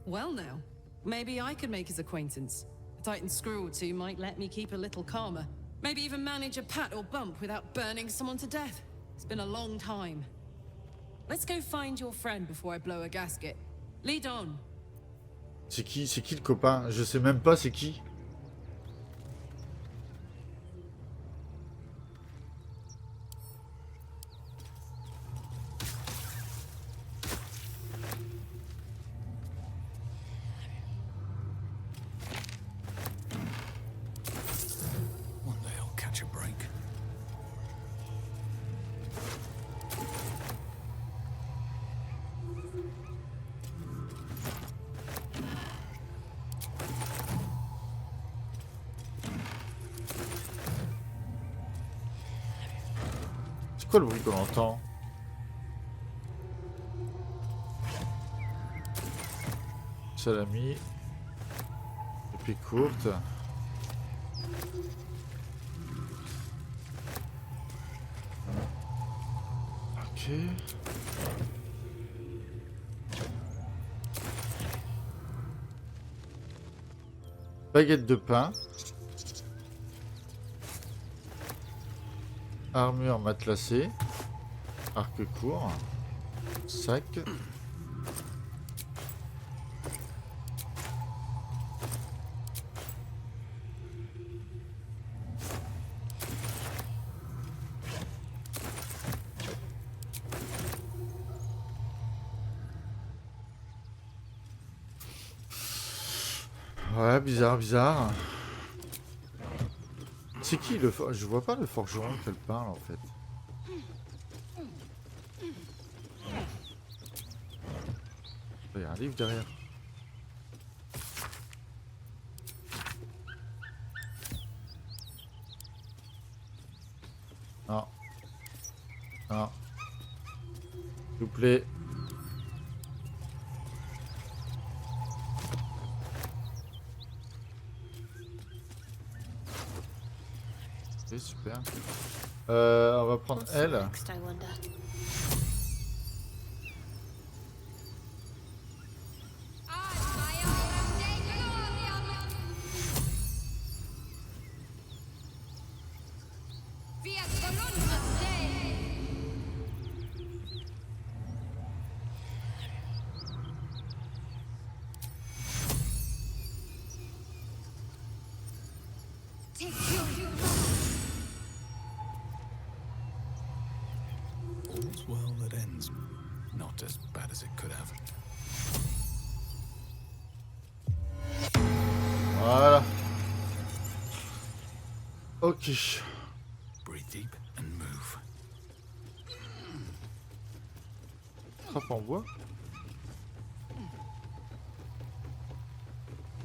Well now, maybe I could make his acquaintance. A tightened screw or two might let me keep a little calmer. Maybe even manage a pat or bump without burning someone to death. It's been a long time. Let's go find your friend before I blow a gasket. Lead on. C'est qui le copain? Je sais même pas c'est qui. One day I'll catch a break. C'est quoi le bruit qu'on entend? Salami. Épée courte. Ok. Baguette de pain. Armure matelassée. Arc court. Sac. Ouais, bizarre. C'est qui le je vois pas le forgeron qu'elle parle en fait. Il y a un livre derrière. Non. Non. S'il vous plaît. Ok, super. On va prendre elle. All's well that ends. Not as bad as it could have. Voilà. Ok. Breathe deep and move. Trappe en bois.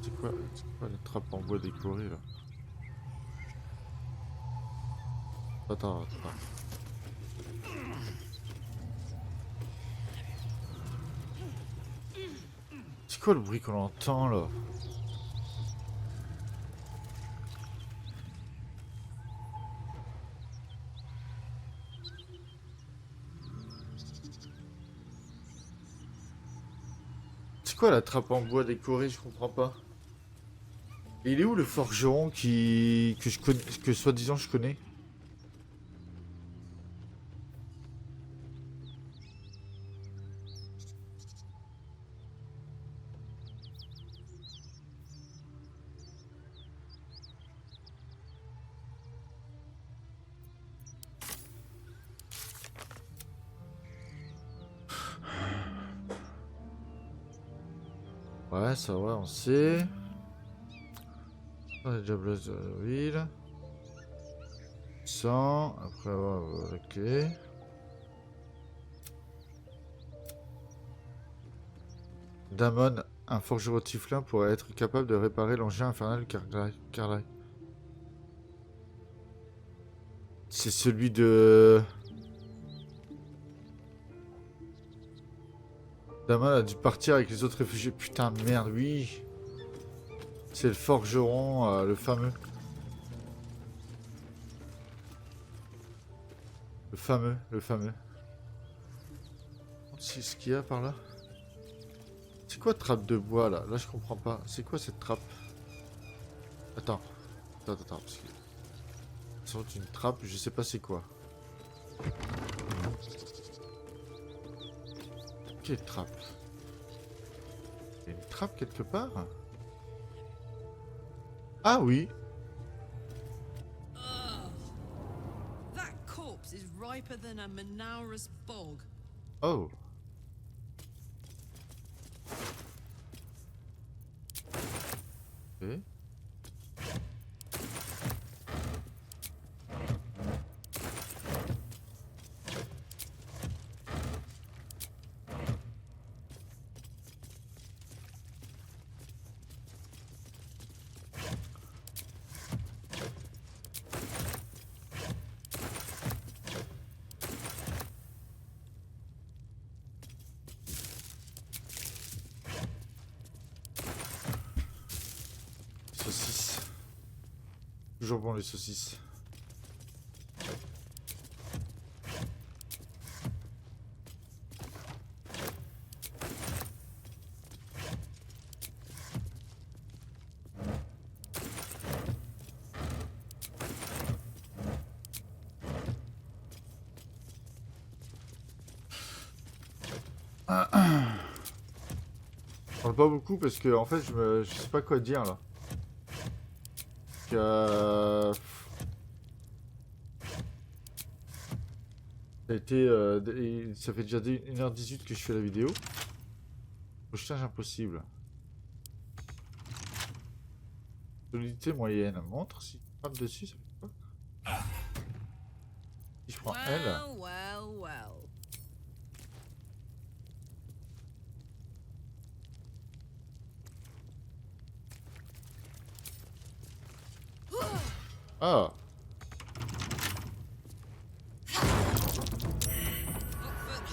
C'est quoi la trappe en bois décorée là? Attends. C'est quoi le bruit qu'on entend là? C'est quoi la trappe en bois décorée? Je comprends pas. Et il est où le forgeron que je connais, que soi-disant je connais? Ouais, ça ouais, on sait. On a déjà blessé de l'huile. 100, après avoir la clé. Damon, un forgeron tiflin pourrait être capable de réparer l'engin infernal Karlach. C'est celui de... Damon a dû partir avec les autres réfugiés. Putain de merde, oui. C'est le forgeron, le fameux. Le fameux. C'est ce qu'il y a par là. C'est quoi trappe de bois là? Là je comprends pas. C'est quoi cette trappe? Attends. Parce que... C'est une trappe, je sais pas c'est quoi. Quelle trappe? Il y a une trappe quelque part? Ah oui. That corpse is riper than a Manaurus bog. Oh. Okay. Saucisses. Toujours bon les saucisses. Je parle pas beaucoup parce que en fait je sais pas quoi dire là. Ça a été, ça fait déjà 1h18 que je fais la vidéo. Recherche impossible. Solidité moyenne. Montre si je frappe dessus, ça fait quoi? Si je prends L. Ah.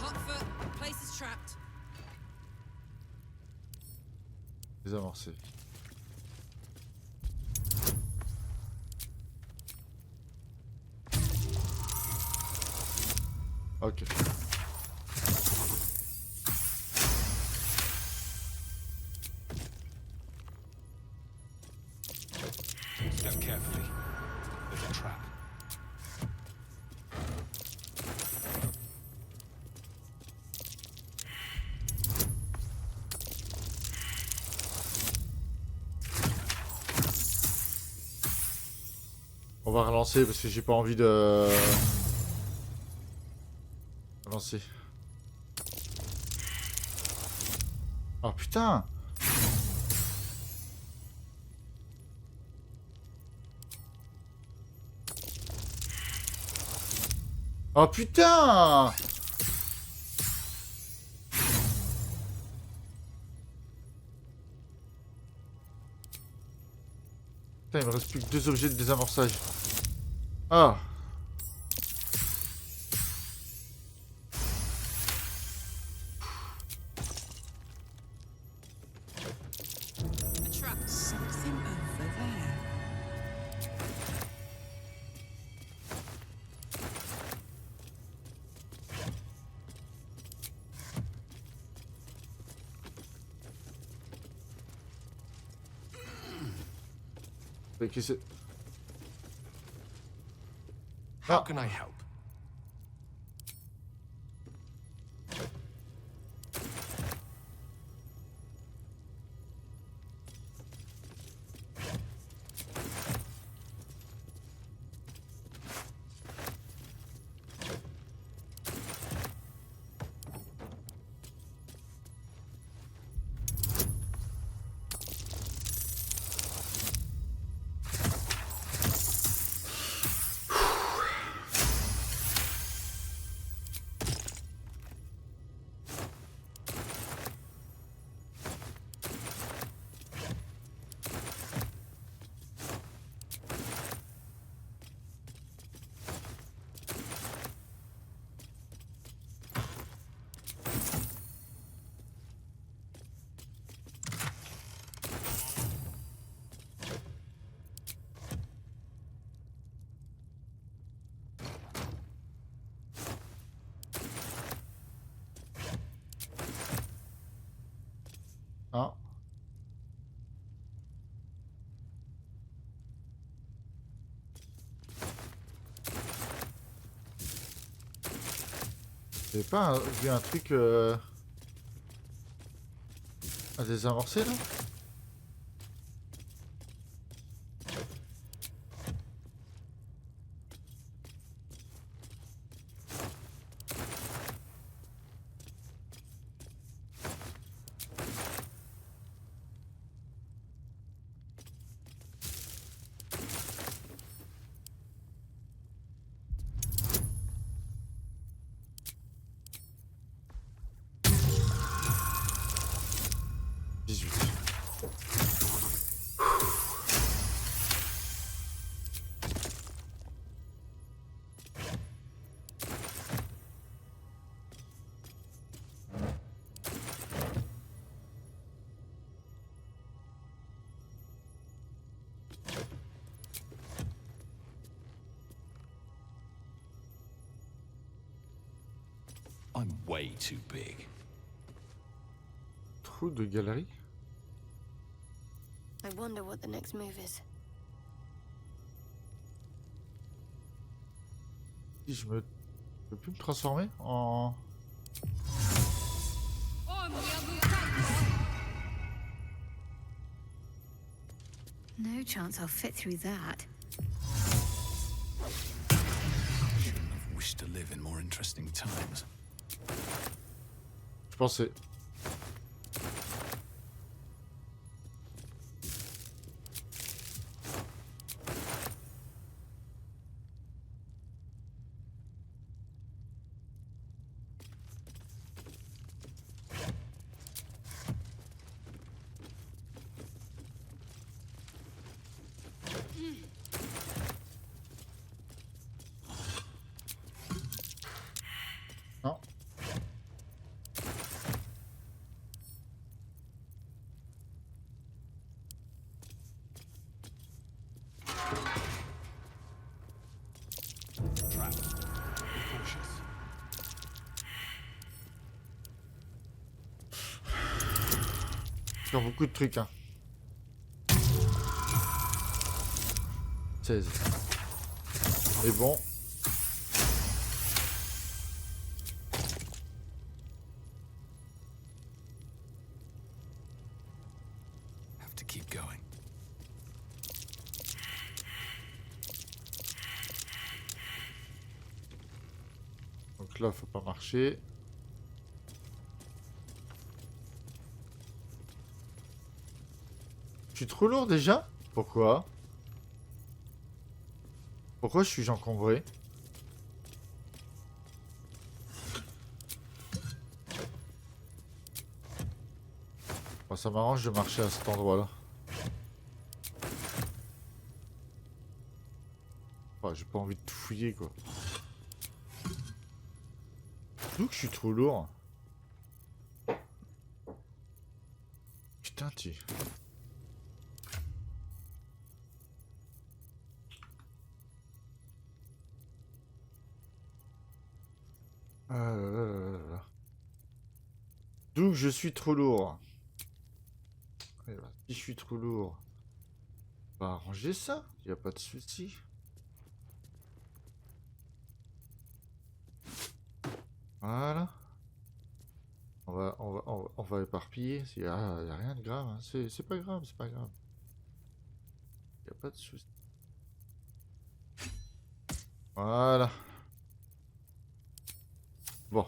Hotfoot, place is trapped. Désamorcer. Ok. Step carefully. There's a trap. On va relancer parce que j'ai pas envie de... Relancer. Oh putain! Oh putain! Putain, il me reste plus que 2 objets de désamorçage. Ah. Something over there. Qui c'est? How can I help? Ah. J'ai pas vu un truc à désamorcer là? I'm way too big. Trou de galerie. I wonder what the next move is. Si je peux plus me transformer en... No chance I'll fit through that. Shouldn't have wished to live in more interesting times. Je pensais. Non. Sur beaucoup de trucs, hein. 16. Mais bon. Have to keep going. Donc là, faut pas marcher. Je suis trop lourd déjà? Pourquoi? Pourquoi je suis encombré? Bon, ça m'arrange de marcher à cet endroit-là. Oh, j'ai pas envie de tout fouiller quoi. D'où que je suis trop lourd. Putain, tu. Ah là là là là là. D'où que je suis trop lourd. Eh ben, si je suis trop lourd, on va arranger ça, y a pas de souci. Voilà. On va éparpiller. Y a rien de grave, hein. C'est pas grave, c'est pas grave. Y a pas de souci. Voilà. Bon.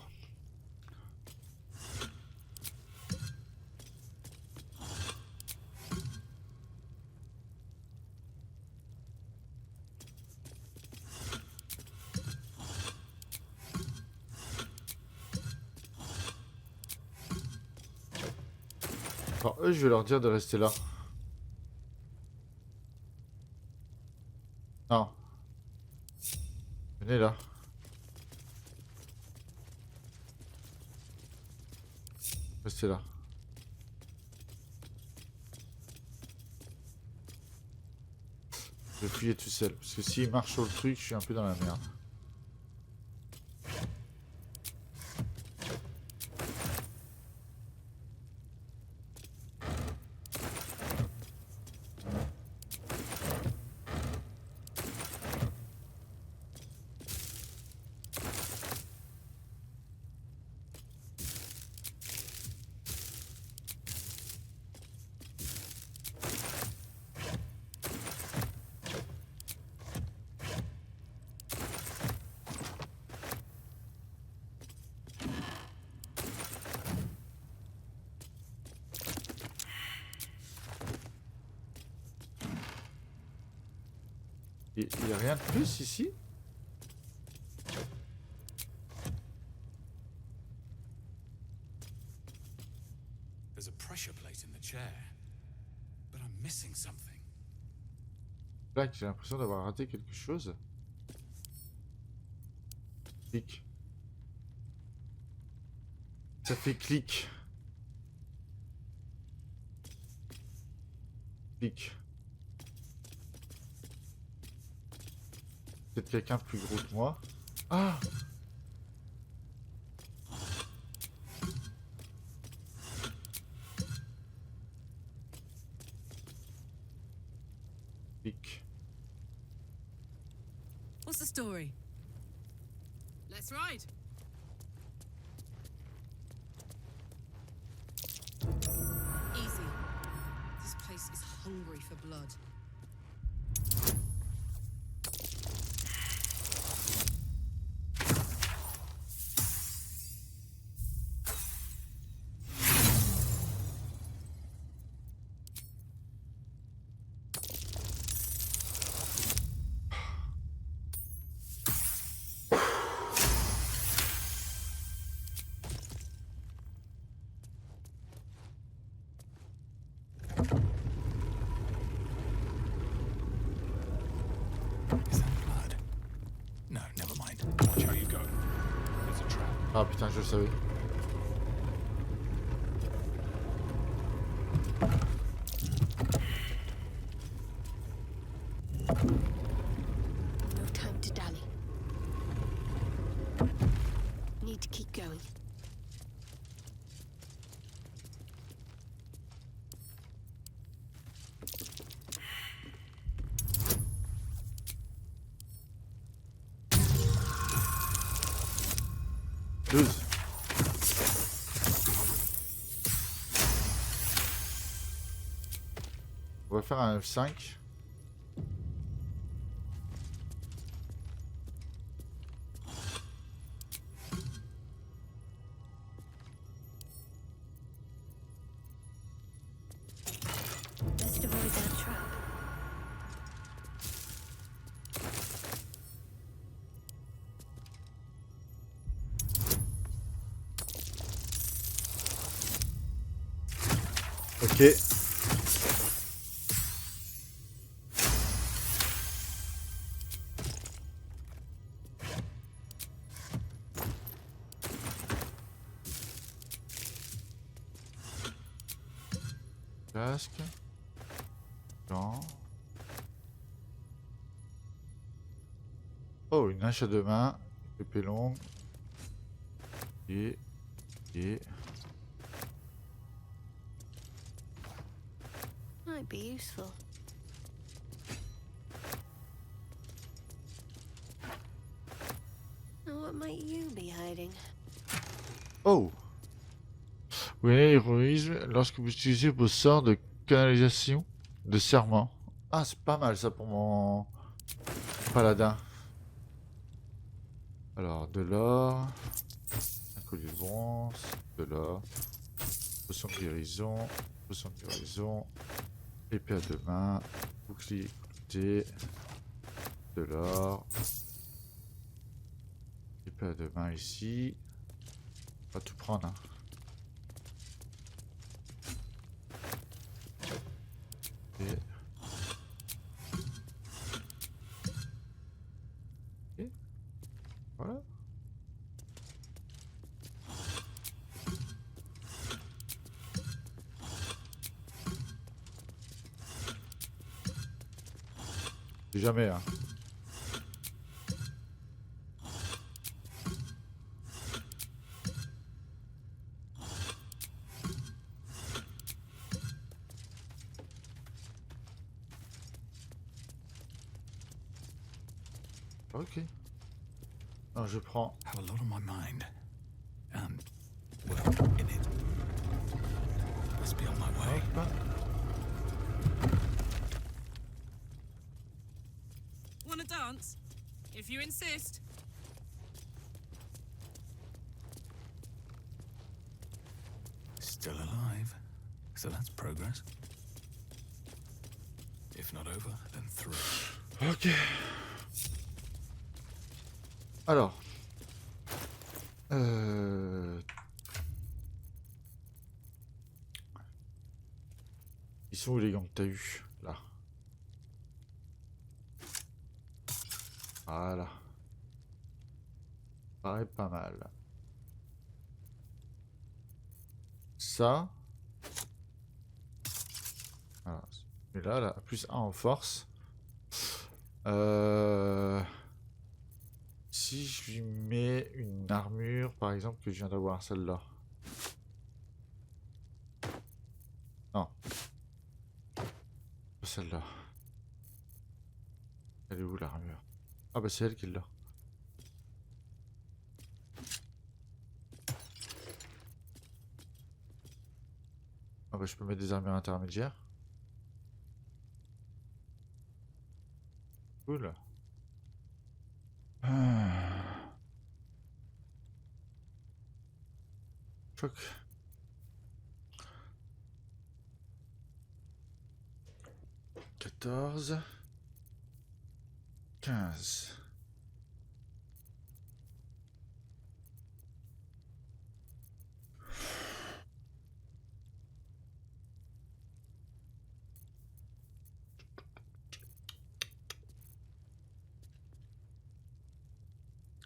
Alors eux, je vais leur dire de rester là. Non. Venez là. Restez là. Je vais fouiller tout seul. Parce que s'il marche sur le truc, je suis un peu dans la merde. Il n'y a rien de plus ici? There's a pressure plate in the chair, but I'm missing something. Là, j'ai l'impression d'avoir raté quelque chose. Clic. Ça fait clic. Clic. Peut-être quelqu'un de plus gros que moi. Ah! Clic. What's the story? Let's ride. Easy. This place is hungry for blood. Ah putain, je le savais. No time to dally. Need to keep going. On va faire un F5. Best avoid that trap. Ok. Casque. Gants. Oh, une hache à deux mains. Épée longue. Et. Might be useful. Now, what might you be hiding? Oh! Vous gagnez l'héroïsme lorsque vous utilisez vos sorts de canalisation de serment. Ah, c'est pas mal ça pour mon paladin. Alors, de l'or. Un collier de bronze. De l'or. Potion de guérison. Potion de guérison. Épée à deux mains. Bouclier écouté. De l'or. Épée à deux mains ici. On va tout prendre. Hein. Et voilà. Jamais hein. Ok. Non, je prends. Have a lot on my mind, and work in it. Must be on my way. Hop. Wanna dance? If you insist. Still alive, so that's progress. If not over, then through. Ok. Alors. Ils sont où les gants que t'as eu? Là. Voilà. Paraît pas mal. Ça. Voilà. Et là, plus 1 en force. Si je lui mets une armure, par exemple, que je viens d'avoir, celle-là. Non. Celle-là. Elle est où l'armure? Ah bah c'est elle qui l'a. Ah bah je peux mettre des armures intermédiaires. Cool. Choc. Quatorze. 15.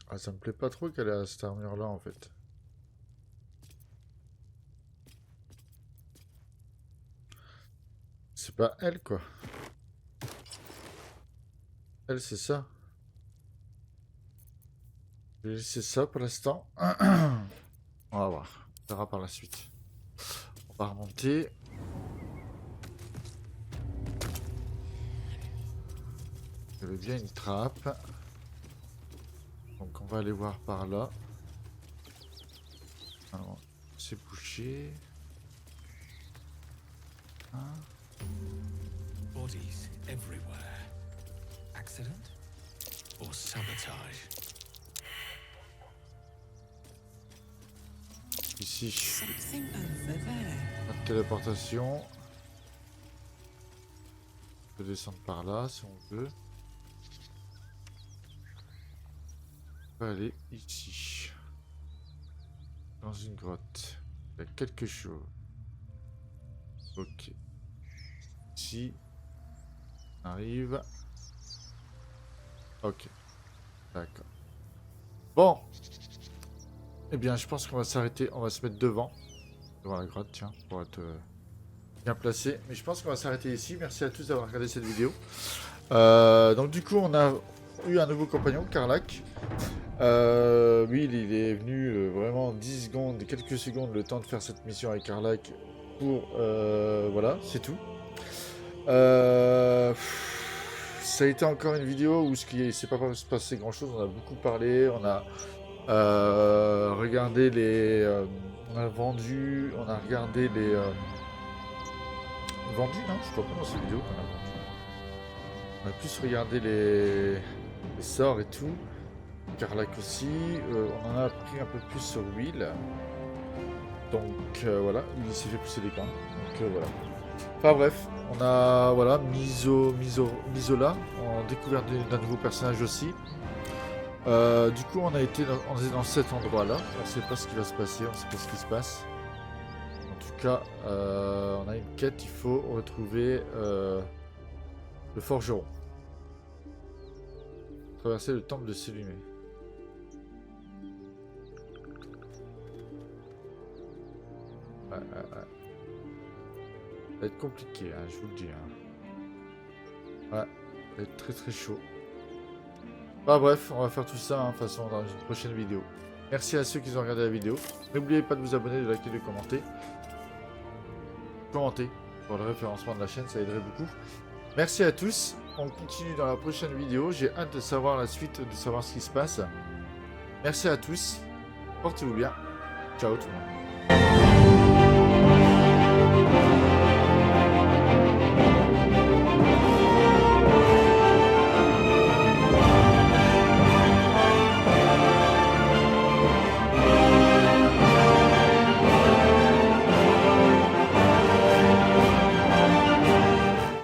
Ah, ça me plaît pas trop qu'elle ait cette armure là en fait. C'est pas elle quoi. Elle c'est ça. Je vais laisser ça pour l'instant. On va voir. On verra par la suite. On va remonter. Il y avait bien une trappe. Donc on va aller voir par là. Alors, c'est bouché. Hein? Bodies everywhere. Accident or sabotage? Ici, Something over there. notre téléportation. On peut descendre par là si on veut. On peut aller ici. Dans une grotte. Il y a quelque chose. Ok. Ici. On arrive. Ok. D'accord. Bon. Eh bien, je pense qu'on va s'arrêter. On va se mettre devant. Devant la grotte, tiens. Pour être Bien placé. Mais je pense qu'on va s'arrêter ici. Merci à tous d'avoir regardé cette vidéo. Donc du coup, on a eu un nouveau compagnon, Karlach. Lui, il est venu vraiment 10 secondes, quelques secondes, le temps de faire cette mission avec Karlach. Pour... voilà, c'est tout. Ça a été encore une vidéo où il ne s'est pas passé grand chose. On a beaucoup parlé, on a regardé les... on a vendu, on a regardé les... vendu, non? Je crois pas dans cette vidéo qu'on a vendu. On a plus regardé les sorts et tout. Karlach aussi. On en a appris un peu plus sur Will. Donc voilà, il s'est fait pousser des camps. Donc voilà. Enfin bref, on a voilà Misola, on a découvert d'un nouveau personnage aussi. Du coup on est dans cet endroit là, on ne sait pas ce qui va se passer, on ne sait pas ce qui se passe. En tout cas, on a une quête, il faut retrouver le forgeron. Traverser le temple de Célumé. Ouais. Ça va être compliqué, hein, je vous le dis. Hein. Ouais, ça va être très chaud. Bah bref, on va faire tout ça, hein, de toute façon, dans une prochaine vidéo. Merci à ceux qui ont regardé la vidéo. N'oubliez pas de vous abonner, de liker, de commenter. Commentez pour le référencement de la chaîne, ça aiderait beaucoup. Merci à tous. On continue dans la prochaine vidéo. J'ai hâte de savoir la suite, de savoir ce qui se passe. Merci à tous. Portez-vous bien. Ciao tout le monde.